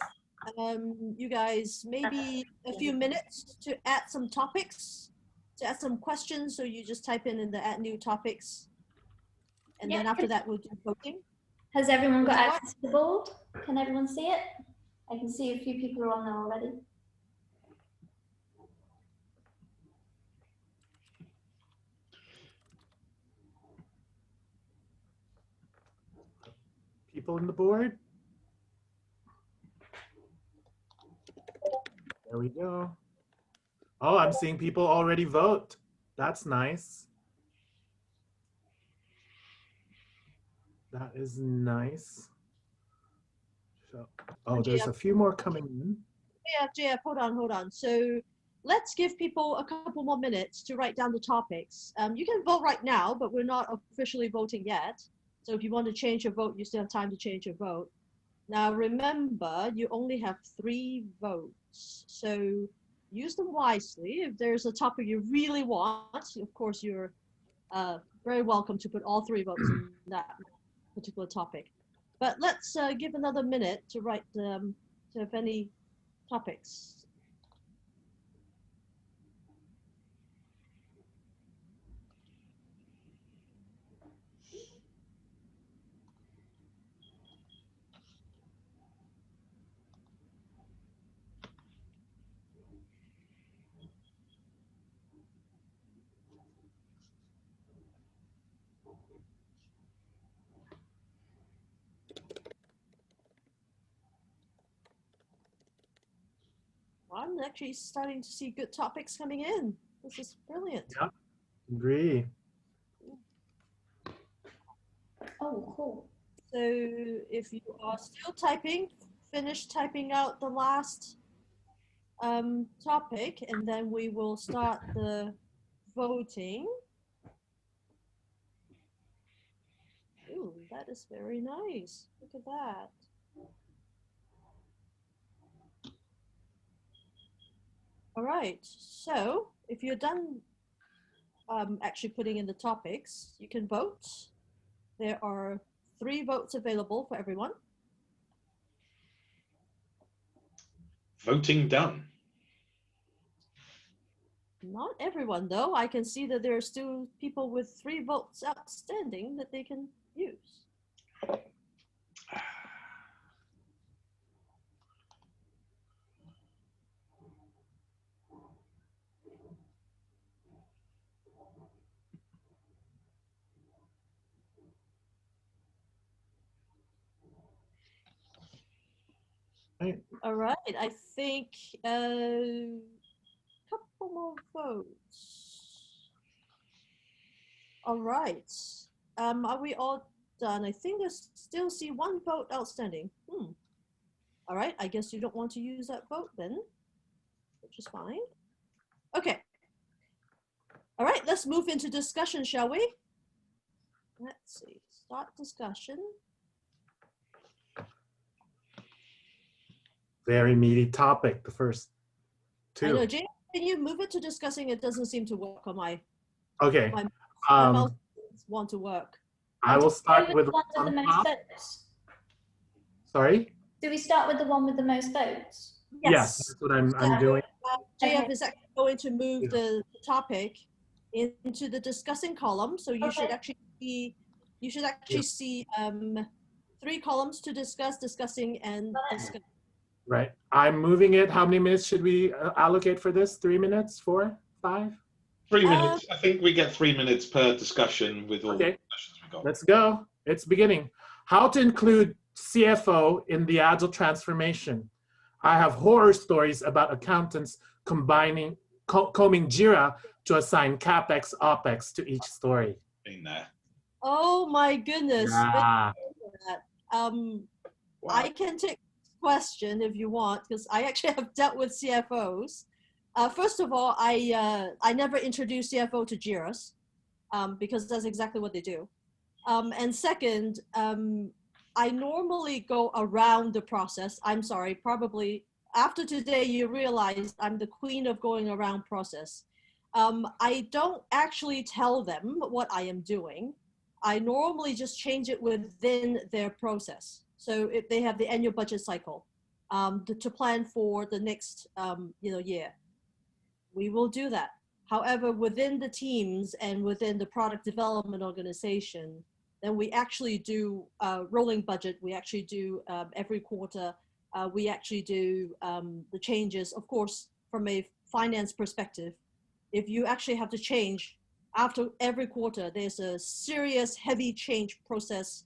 B: you guys maybe a few minutes to add some topics, to add some questions, so you just type in the add new topics, and then after that we'll do voting.
D: Has everyone got access to the board? Can everyone see it? I can see a few people are on there already.
C: people on the board. There we go. Oh, I'm seeing people already vote. That's nice. That is nice. So, oh, there's a few more coming in.
B: JF, hold on. So let's give people a couple more minutes to write down the topics. You can vote right now, but we're not officially voting yet. So if you want to change your vote, you still have time to change your vote. Now remember, you only have 3 votes. So use them wisely. If there's a topic you really want, of course, you're very welcome to put all 3 votes in that particular topic. But let's give another minute to write to have any topics. I'm actually starting to see good topics coming in. This is brilliant.
C: Yeah, agree.
D: Oh, cool.
B: So if you are still typing, finish typing out the last topic, and then we will start the voting. Ooh, that is very nice. Look at that. All right, so if you're done actually putting in the topics, you can vote. There are 3 votes available for everyone.
A: Voting done.
B: Not everyone, though. I can see that there are still people with 3 votes outstanding that they can use.
C: Right.
B: All right, I think a couple more votes. All right, are we all done? I think I still see 1 vote outstanding. All right, I guess you don't want to use that vote then, which is fine. Okay. All right, let's move into discussion, shall we? Let's see, start discussion.
C: Very meaty topic, the first 2.
B: I know, Jane, can you move it to discussing? It doesn't seem to work on my,
C: Okay.
B: my mouse want to work.
C: I will start with
D: the one with the most votes.
C: Sorry?
D: Do we start with the one with the most votes?
C: Yes, that's what I'm doing.
B: JF is actually going to move the topic into the discussing column. So you should actually see, see 3 columns to discuss, discussing, and discuss.
C: Right. I'm moving it. How many minutes should we allocate for this? 3 minutes? 4? 5?
A: 3 minutes. I think we get 3 minutes per discussion with all the discussions we got.
C: Let's go. It's beginning. How to include CFO in the Agile transformation. I have horror stories about accountants combing Jira to assign CapEx, OpEx to each story.
A: Been there.
B: Oh my goodness.
C: Yeah.
B: Wow.
A: Wow.
B: I can take this question if you want, because I actually have dealt with CFOs. First of all, I never introduce CFO to JIRAs, because that's exactly what they do. And second, I normally go around the process. I'm sorry, probably after today, you realize I'm the queen of going around process. I don't actually tell them what I am doing. I normally just change it within their process. So if they have the annual budget cycle to plan for the next year, we will do that. However, within the teams and within the product development organization, then we actually do rolling budget. We actually do every quarter. We actually do the changes, of course, from a finance perspective. If you actually have to change after every quarter, there's a serious heavy change process,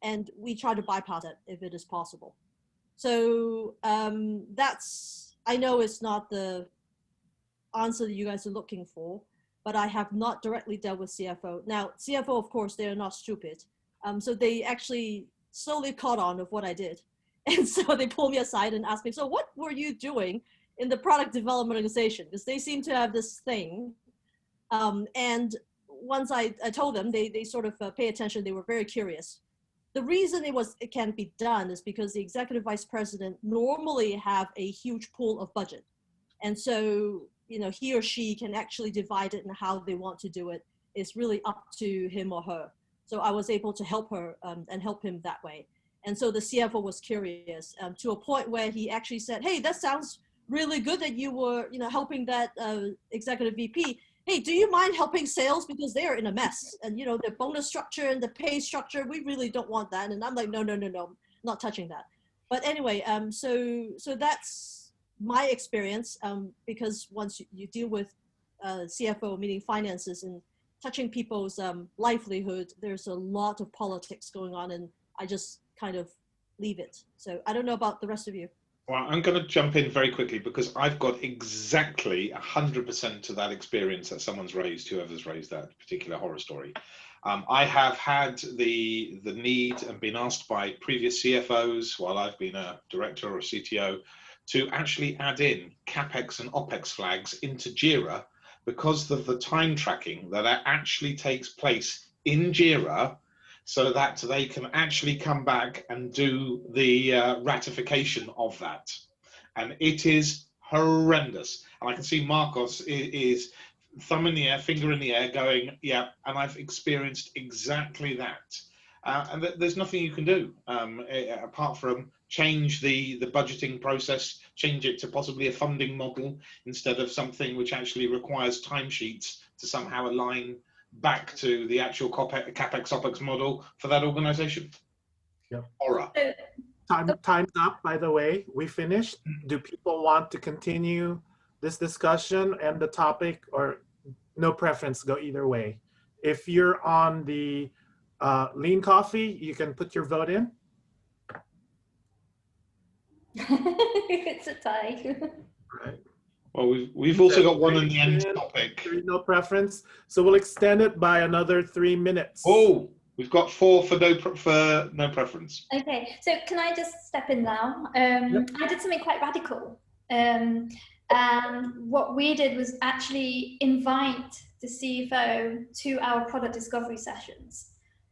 B: and we try to bypass it if it is possible. So that's, I know it's not the answer that you guys are looking for, but I have not directly dealt with CFO. Now, CFO, of course, they're not stupid. So they actually slowly caught on of what I did. And so they pulled me aside and asked me, so what were you doing in the product development organization? Because they seem to have this thing. And once I told them, they sort of pay attention. They were very curious. The reason it can't be done is because the executive vice president normally have a huge pool of budget. And so, he or she can actually divide it and how they want to do it. It's really up to him or her. So I was able to help her and help him that way. And so the CFO was curious to a point where he actually said, hey, that sounds really good that you were, helping that executive VP. Hey, do you mind helping sales? Because they're in a mess. And, the bonus structure and the pay structure, we really don't want that. And I'm like, no, not touching that. But anyway, so that's my experience, because once you deal with CFO, meaning finances, and touching people's livelihood, there's a lot of politics going on, and I just kind of leave it. So I don't know about the rest of you.
A: Well, I'm going to jump in very quickly because I've got exactly 100% to that experience that someone's raised, whoever's raised that particular horror story. I have had the need and been asked by previous CFOs while I've been a director or a CTO to actually add in CapEx and OpEx flags into JIRA because of the time tracking that actually takes place in JIRA, so that they can actually come back and do the ratification of that. And it is horrendous. And I can see Marcos is thumb in the air, finger in the air going, yeah, and I've experienced exactly that. And there's nothing you can do apart from change the budgeting process, change it to possibly a funding model instead of something which actually requires timesheets to somehow align back to the actual CapEx OpEx model for that organization.
C: Yep.
A: Horror.
C: Time's up, by the way. We finished. Do people want to continue this discussion and the topic, or no preference, go either way? If you're on the lean coffee, you can put your vote in.
D: It's a tie.
C: Right.
A: Well, we've also got one in the end topic.
C: No preference, so we'll extend it by another 3 minutes.
A: Oh, we've got 4 for no preference.
D: Okay, so can I just step in now?
C: Yep.
D: I did something quite radical. And what we did was actually invite the CFO to our product discovery sessions.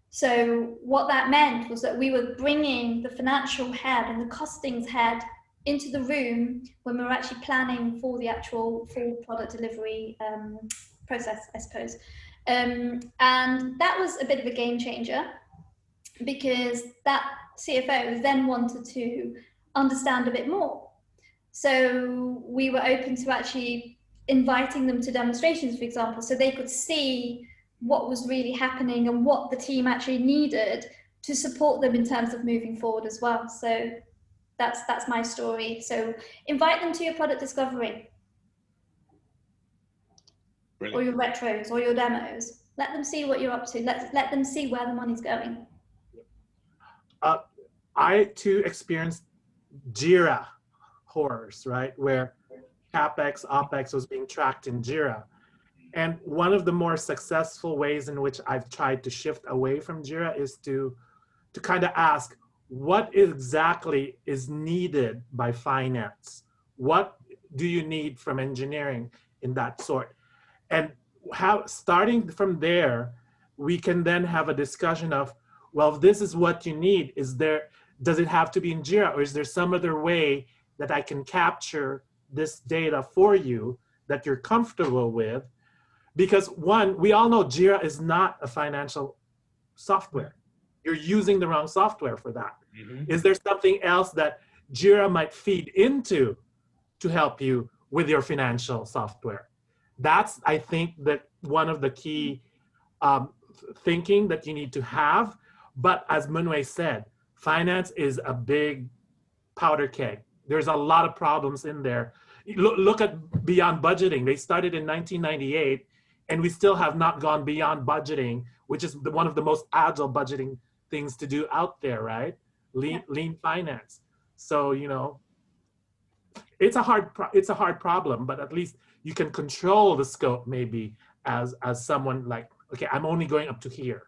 D: So what that meant was that we were bringing the financial head and the costings head into the room when we were actually planning for the actual full product delivery process, I suppose. And that was a bit of a game changer, because that CFO then wanted to understand a bit more. So we were open to actually inviting them to demonstrations, for example, so they could see what was really happening and what the team actually needed to support them in terms of moving forward as well. So that's my story. So invite them to your product discovery. Brilliant. Or your retros or your demos. Let them see what you're up to. Let them see where the money's going.
C: I too experienced JIRA horrors, right? Where CapEx, OpEx was being tracked in JIRA. And one of the more successful ways in which I've tried to shift away from Jira is to kind of ask, what exactly is needed by finance? What do you need from engineering in that sort? And how, starting from there, we can then have a discussion of, well, if this is what you need, does it have to be in Jira, or is there some other way that I can capture this data for you that you're comfortable with? Because one, we all know Jira is not a financial software. You're using the wrong software for that.
A: Mm-hmm.
C: Is there something else that Jira might feed into to help you with your financial software? That's, I think, that one of the key thinking that you need to have. But as Munway said, finance is a big powder keg. There's a lot of problems in there. Look at Beyond Budgeting. They started in 1998, and we still have not gone beyond budgeting, which is one of the most agile budgeting things to do out there, right? Lean finance. So, you know, it's a hard problem, but at least you can control the scope maybe as someone like, okay, I'm only going up to here.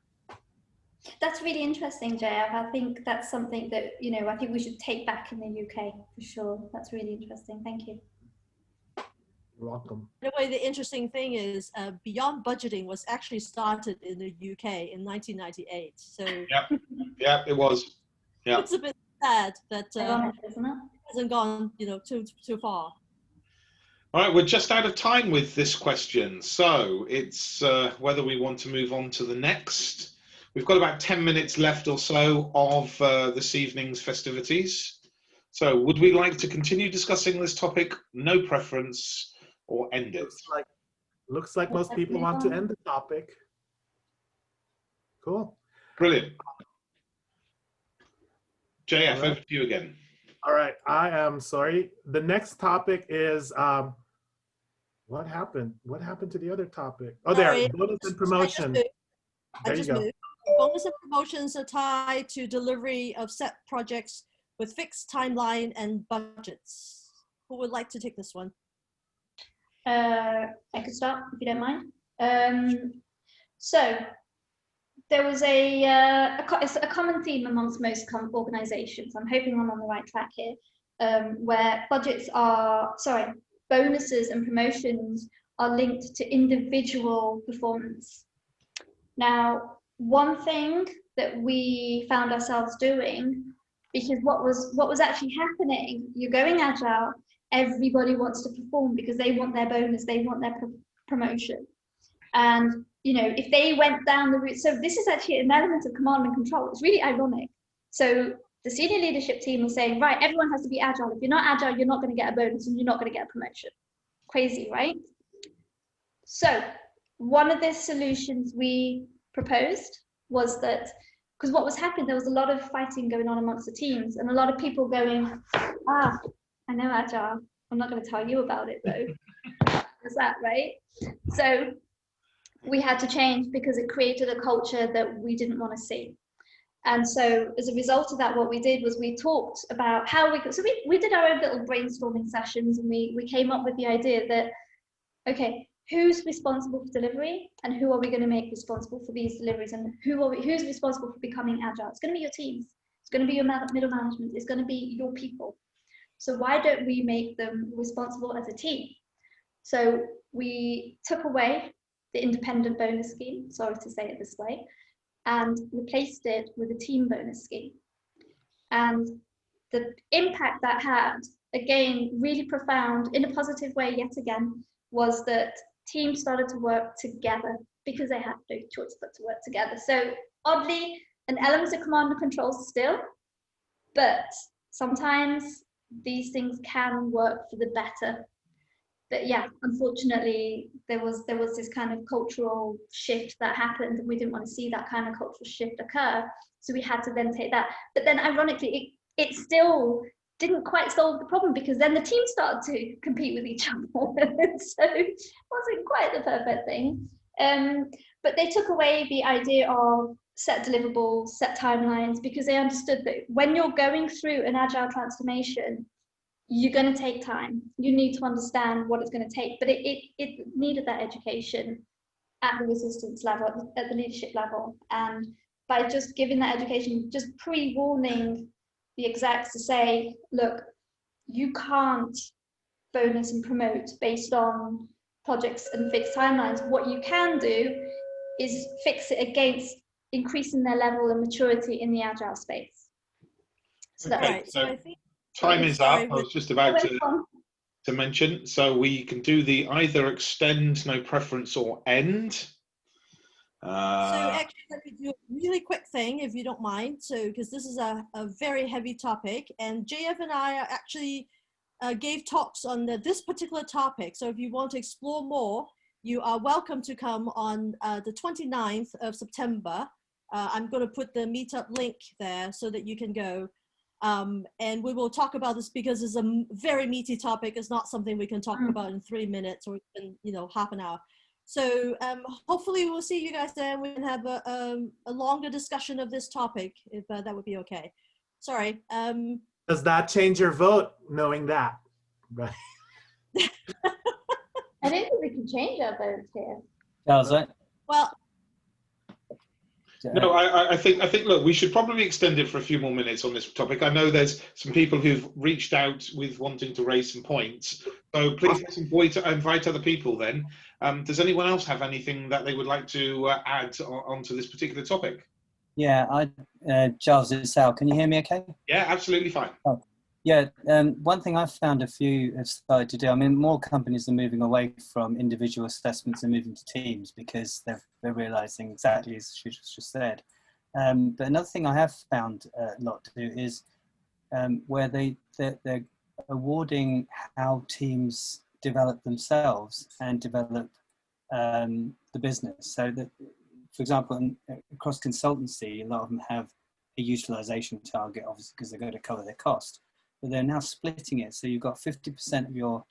D: That's really interesting, JF. I think that's something that, you know, I think we should take back in the UK for sure. That's really interesting. Thank you.
C: You're welcome.
B: By the way, the interesting thing is Beyond Budgeting was actually started in the UK in 1998. So
A: yeah, it was. Yeah,
B: it's a bit sad that
D: Ironic, isn't it?
B: it hasn't gone, you know, too far.
A: All right, we're just out of time with this question, so it's whether we want to move on to the next. We've got about 10 minutes left or so of this evening's festivities. So would we like to continue discussing this topic? No preference, or end it?
C: Looks like most people want to end the topic. Cool.
A: Brilliant. JF,
C: All right.
A: over to you again.
C: All right, I am sorry. The next topic is, what happened? What happened to the other topic? Oh,
B: Sorry,
C: there, bonus and promotion.
B: I just moved. Bonus and promotions are tied to delivery of set projects with fixed timeline and budgets. Who would like to take this one?
D: I could start if you don't mind. So there was it's a common theme amongst most organizations. I'm hoping I'm on the right track here, where bonuses and promotions are linked to individual performance. Now, one thing that we found ourselves doing, because what was actually happening, you're going agile, everybody wants to perform because they want their bonus, they want their promotion. And, you know, if they went down the route, so this is actually an element of command and control. It's really ironic. So the senior leadership team was saying, right, everyone has to be agile. If you're not agile, you're not going to get a bonus and you're not going to get a promotion. Crazy, right? So one of the solutions we proposed was that, because what was happening, there was a lot of fighting going on amongst the teams and a lot of people going, I know agile. I'm not going to tell you about it though. Is that right? So we had to change because it created a culture that we didn't want to see. And so as a result of that, what we did was we talked about how we could, so we did our own little brainstorming sessions, and we came up with the idea that, okay, who's responsible for delivery and who are we going to make responsible for these deliveries, and who's responsible for becoming agile? It's going to be your teams. It's going to be your middle management. It's going to be your people. So why don't we make them responsible as a team? So we took away the independent bonus scheme, sorry to say it this way, and replaced it with a team bonus scheme. And the impact that had, again, really profound in a positive way yet again, was that teams started to work together because they had no choice but to work together. So oddly, an element of command and control still, but sometimes these things can work for the better. But yeah, unfortunately, there was this kind of cultural shift that happened, and we didn't want to see that kind of cultural shift occur. So we had to then take that. But then ironically, it still didn't quite solve the problem, because then the team started to compete with each other. So it wasn't quite the perfect thing. But they took away the idea of set deliverables, set timelines, because they understood that when you're going through an agile transformation, you're going to take time. You need to understand what it's going to take. But it needed that education at the resistance level, at the leadership level. And by just giving that education, just pre-warning the execs to say, look, you can't bonus and promote based on projects and fixed timelines. What you can do is fix it against increasing their level of maturity in the agile space. So that's
A: Okay,
D: right.
A: so
B: I think
A: time is
B: sorry,
A: up. I was just about to mention, so we can do the either extend, no preference, or end.
B: So actually, let me do a really quick thing, if you don't mind. So, because this is a very heavy topic, and JF and I are actually gave talks on this particular topic. So if you want to explore more, you are welcome to come on the 29th of September. I'm going to put the meetup link there so that you can go. And we will talk about this because it's a very meaty topic. It's not something we can talk about in 3 minutes or even, half an hour. So hopefully we'll see you guys there and we can have a longer discussion of this topic, if that would be okay. Sorry.
C: Does that change your vote, knowing that? Right.
D: I don't think we can change our votes here.
E: Does it?
B: Well,
A: no, I think, look, we should probably extend it for a few more minutes on this topic. I know there's some people who've reached out with wanting to raise some points. So please let's invite other people then. Does anyone else have anything that they would like to add onto this particular topic?
E: Yeah, Giles, it's Sal. Can you hear me okay?
A: Yeah, absolutely fine.
E: Oh, yeah, one thing I've found a few have started to do, I mean, more companies are moving away from individual assessments and moving to teams because they're realising exactly as you just said. But another thing I have found a lot to do is where they're awarding how teams develop themselves and develop the business. So that, for example, across consultancy, a lot of them have a utilisation target, obviously, because they've got to cover their cost. But they're now splitting it. So you've got 50% of your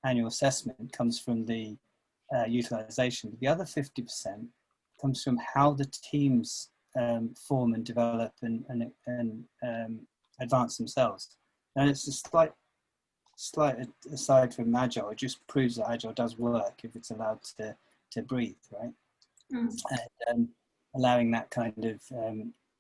E: annual assessment comes from the utilisation. The other 50% comes from how the teams form and develop and advance themselves. And it's a slight aside from Agile. It just proves that Agile does work if it's allowed to breathe, right? And allowing that kind of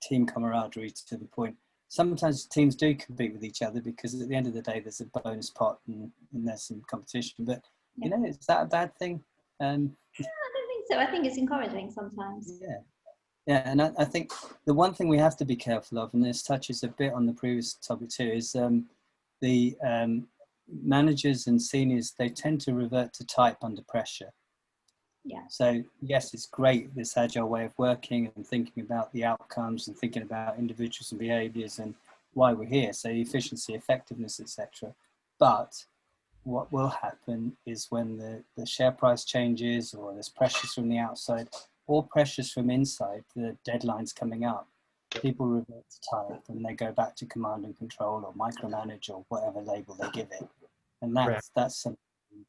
E: team camaraderie to the point. Sometimes teams do compete with each other because at the end of the day, there's a bonus pot and there's some competition. But, is that a bad thing?
D: Yeah, I don't think so. I think it's encouraging sometimes.
E: Yeah, and I think the one thing we have to be careful of, and this touches a bit on the previous topic too, is the managers and seniors, they tend to revert to type under pressure.
D: Yeah.
E: So yes, it's great, this agile way of working and thinking about the outcomes and thinking about individuals and behaviours and why we're here. So efficiency, effectiveness, etc. But what will happen is when the share price changes or there's pressures from the outside or pressures from inside, the deadline's coming up, people revert to type and they go back to command and control or micromanage or whatever label they give it. And that's something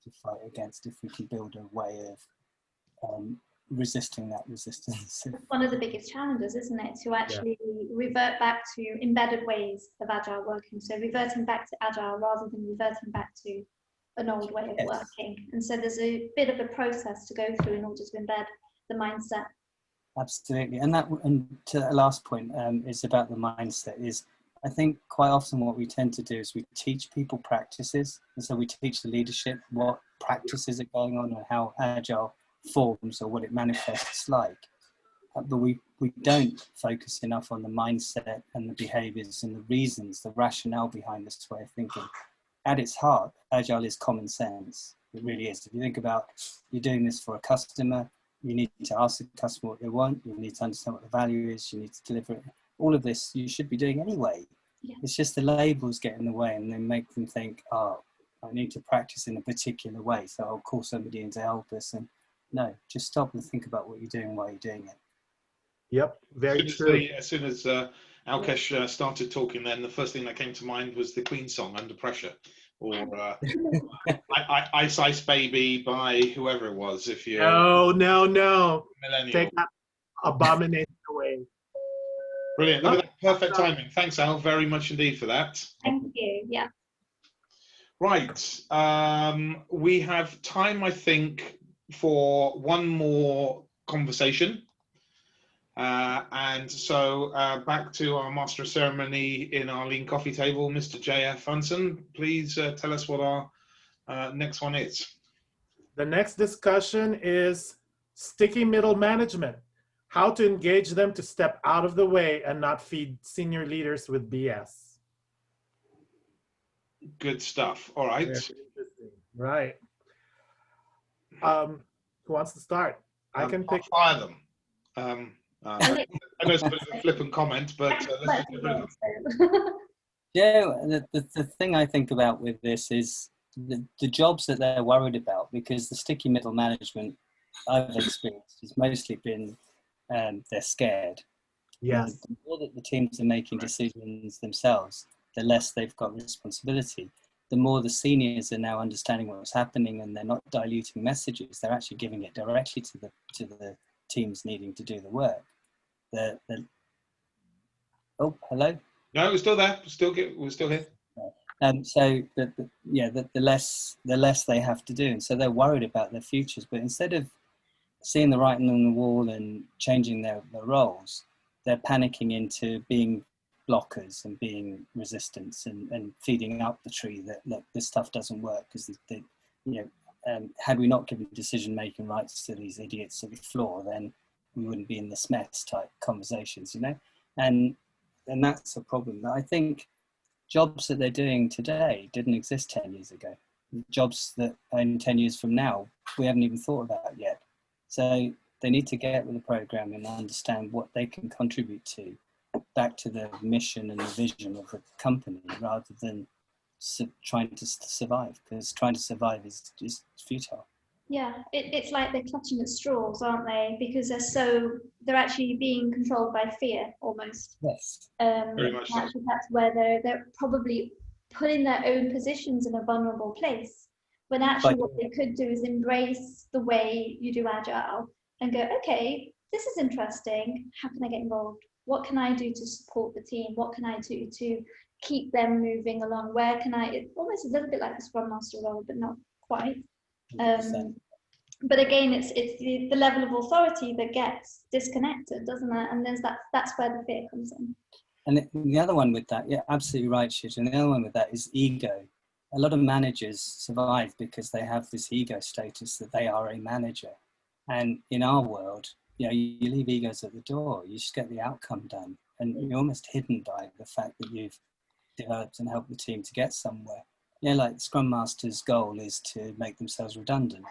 E: to fight against if we can build a way of resisting that resistance.
D: It's one of the biggest challenges, isn't it, to actually revert back to embedded ways of agile working. So reverting back to agile rather than reverting back to an old way of working. And so there's a bit of a process to go through in order to embed the mindset.
E: Absolutely, and to the last point is about the mindset. Is I think quite often what we tend to do is we teach people practices, and so we teach the leadership what practices are going on and how agile forms or what it manifests like, but we don't focus enough on the mindset and the behaviors and the reasons, the rationale behind this way of thinking. At its heart, agile is common sense. It really is. If you think about, you're doing this for a customer, you need to ask the customer what they want, you need to understand what the value is, you need to deliver it. All of this you should be doing anyway. It's just the labels get in the way and they make them think, oh, I need to practice in a particular way, so I'll call somebody in to help us. And no, just stop and think about what you're doing while you're doing it.
C: Yep, very true.
A: As soon as Alkesh started talking, then the first thing that came to mind was the Queen song, Under Pressure, or Ice Ice Baby by whoever it was. If you
C: No.
A: millennial.
C: Take that abomination away.
A: Brilliant. Look at that. Perfect timing. Thanks, Al, very much indeed for that.
D: Thank you. Yeah.
A: Right. We have time, I think, for one more conversation. And so back to our master of ceremony in our lean coffee table, Mr. J.F. Hunson, please tell us what our next one is.
C: The next discussion is sticky middle management. How to engage them to step out of the way and not feed senior leaders with BS.
A: Good stuff. All right.
C: Right. Who wants to start? I can pick.
A: I'll fire them. I know it's a bit of a flippant comment, but let's get rid of them.
E: Yeah, the thing I think about with this is the jobs that they're worried about, because the sticky middle management I've experienced has mostly been they're scared.
C: Yes.
E: The more that the teams are making decisions themselves, the less they've got responsibility. The more the seniors are now understanding what's happening, and they're not diluting messages, they're actually giving it directly to the teams needing to do the work. Oh, hello?
A: No, we're still there. We're still here.
E: So the less they have to do, and so they're worried about their futures. But instead of seeing the writing on the wall and changing their roles, they're panicking into being blockers and being resistance and feeding up the tree that look, this stuff doesn't work because had we not given decision-making rights to these idiots at the floor, then we wouldn't be in this mess type conversations, and that's a problem. I think jobs that they're doing today didn't exist 10 years ago. Jobs that are in 10 years from now, we haven't even thought about yet. So they need to get with the program and understand what they can contribute to back to the mission and the vision of the company, rather than trying to survive, because trying to survive is just futile.
D: Yeah, it's like they're clutching at straws, aren't they? Because they're actually being controlled by fear almost.
E: Yes.
A: Very much so.
D: Actually, that's where they're probably putting their own positions in a vulnerable place. When actually what they could do is embrace the way you do Agile and go, okay, this is interesting. How can I get involved? What can I do to support the team? What can I do to keep them moving along? Where can it's almost a little bit like the Scrum Master role, but not quite. But again, it's the level of authority that gets disconnected, doesn't it? And that's where the fear comes in.
E: And the other one with that, yeah, absolutely right, Shit. And the other one with that is ego. A lot of managers survive because they have this ego status that they are a manager. And in our world, you leave egos at the door. You just get the outcome done. And you're almost hidden by the fact that you've developed and helped the team to get somewhere. Like the Scrum Master's goal is to make themselves redundant.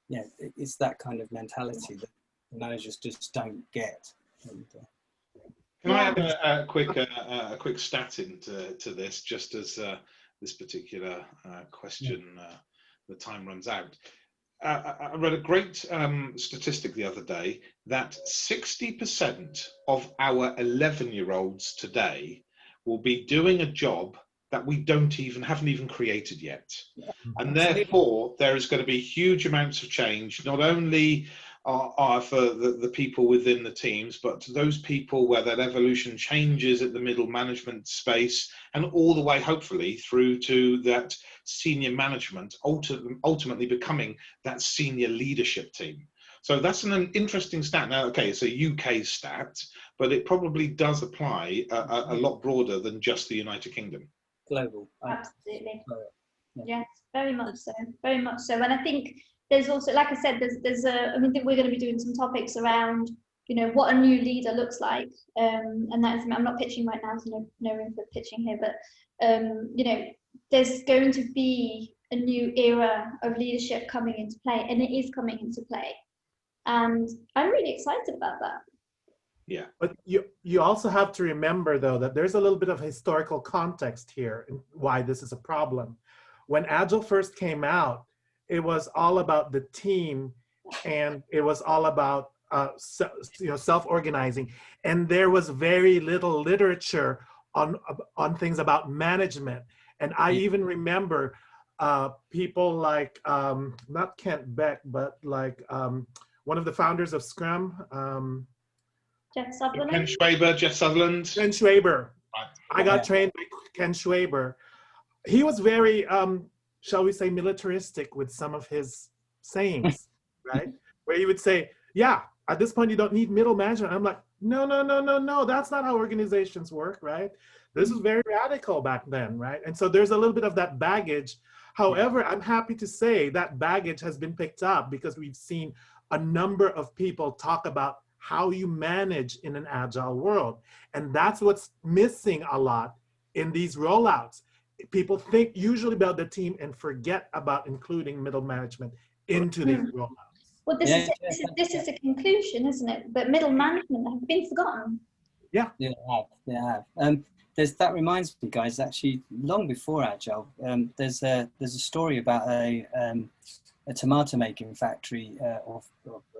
E: It's that kind of mentality that the managers just don't get.
A: Can I add a quick stat into this, just as this particular question, the time runs out. I read a great statistic the other day that 60% of our 11-year-olds today will be doing a job that we haven't even created yet. And therefore, there is going to be huge amounts of change, not only are for the people within the teams, but to those people where that evolution changes at the middle management space, and all the way, hopefully, through to that senior management, ultimately becoming that senior leadership team. So that's an interesting stat. Now, okay, it's a UK stat, but it probably does apply a lot broader than just the United Kingdom.
E: Global.
D: Absolutely. Yes, very much so. Very much so. And I think there's also, like I said, I think we're going to be doing some topics around, what a new leader looks like. And that is, I'm not pitching right now, so no room for pitching here, but, there's going to be a new era of leadership coming into play, and it is coming into play. And I'm really excited about that.
C: Yeah. But you also have to remember, though, that there's a little bit of historical context here and why this is a problem. When Agile first came out, it was all about the team, and it was all about self-organizing, and there was very little literature on things about management. And I even remember people like not Kent Beck, but like one of the founders of Scrum,
D: Jeff Sutherland.
A: Ken Schwaber, Jeff Sutherland.
C: Ken Schwaber. I got trained by Ken Schwaber. he was very, shall we say, militaristic with some of his sayings, right? Where he would say, yeah, at this point, you don't need middle management. I'm like, no, that's not how organizations work, right? This was very radical back then, right? And so there's a little bit of that baggage. However, I'm happy to say that baggage has been picked up because we've seen a number of people talk about how you manage in an agile world. And that's what's missing a lot in these rollouts. People think usually about the team and forget about including middle management into these rollouts.
D: Well, this is a conclusion, isn't it? But middle management have been forgotten.
C: Yeah.
E: They have. That reminds me, guys, actually, long before Agile, there's a story about a tomato making factory or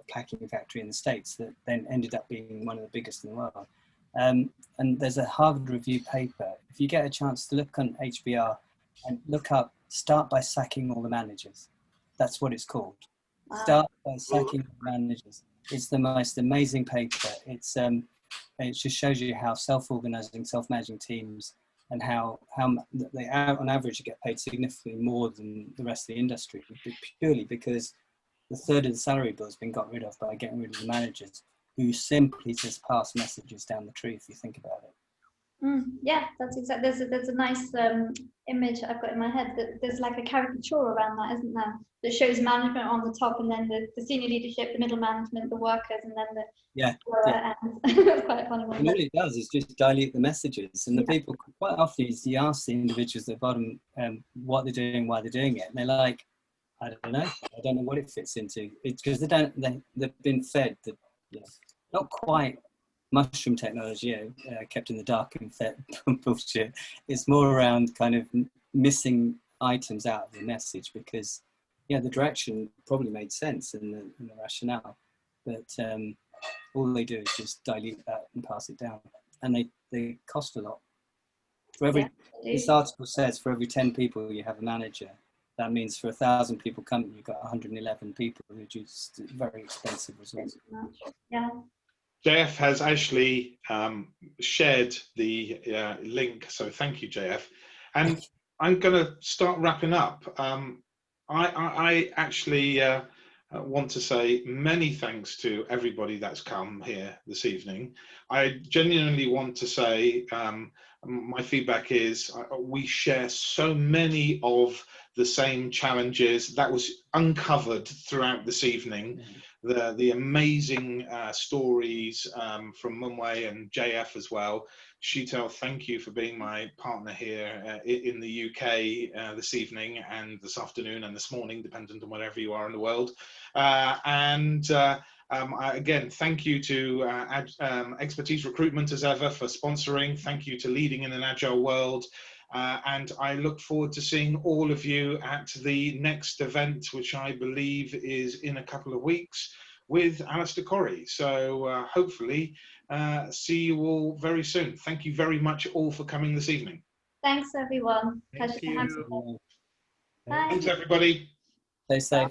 E: packing factory in the States that then ended up being one of the biggest in the world. And there's a Harvard Review paper. If you get a chance to look on HBR and look up, start by sacking all the managers. That's what it's called. Wow. Start by sacking the managers. It's the most amazing paper. It just shows you how self-organizing, self-managing teams and how they on average get paid significantly more than the rest of the industry, purely because the third of the salary bill has been got rid of by getting rid of the managers who simply just pass messages down the tree, if you think about it.
D: Yeah, that's exactly. There's a nice image I've got in my head that there's like a caricature around that, isn't there? That shows management on the top, and then the senior leadership, the middle management, the workers, and then the lower ends. It's quite a funny one.
E: And all it does is just dilute the messages, and the people quite often you ask the individuals at the bottom what they're doing, why they're doing it, and they're like, I don't know what it fits into. It's because they've been fed the not quite mushroom technology, kept in the dark and fed bullshit. It's more around kind of missing items out of the message because, the direction probably made sense in the rationale, but all they do is just dilute that and pass it down, and they cost a lot. For every this article says for every 10 people you have a manager. That means for 1,000 people company you've got 111 people, which is very expensive resource.
D: Yeah.
A: JF has actually shared the link, so thank you, JF. And I'm going to start wrapping up. I actually want to say many thanks to everybody that's come here this evening. I genuinely want to say my feedback is we share so many of the same challenges that was uncovered throughout this evening. The amazing stories from Munway and JF as well. Sheetal, thank you for being my partner here in the UK this evening and this afternoon and this morning, dependent on wherever you are in the world. Again, thank you to Expertise Recruitment as ever for sponsoring. Thank you to Leading in an Agile World. And I look forward to seeing all of you at the next event, which I believe is in a couple of weeks with Alistair Corrie. So hopefully see you all very soon. Thank you very much all for coming this evening.
D: Thanks, everyone.
C: Thank you.
D: Bye.
A: Thanks, everybody.
E: Stay safe.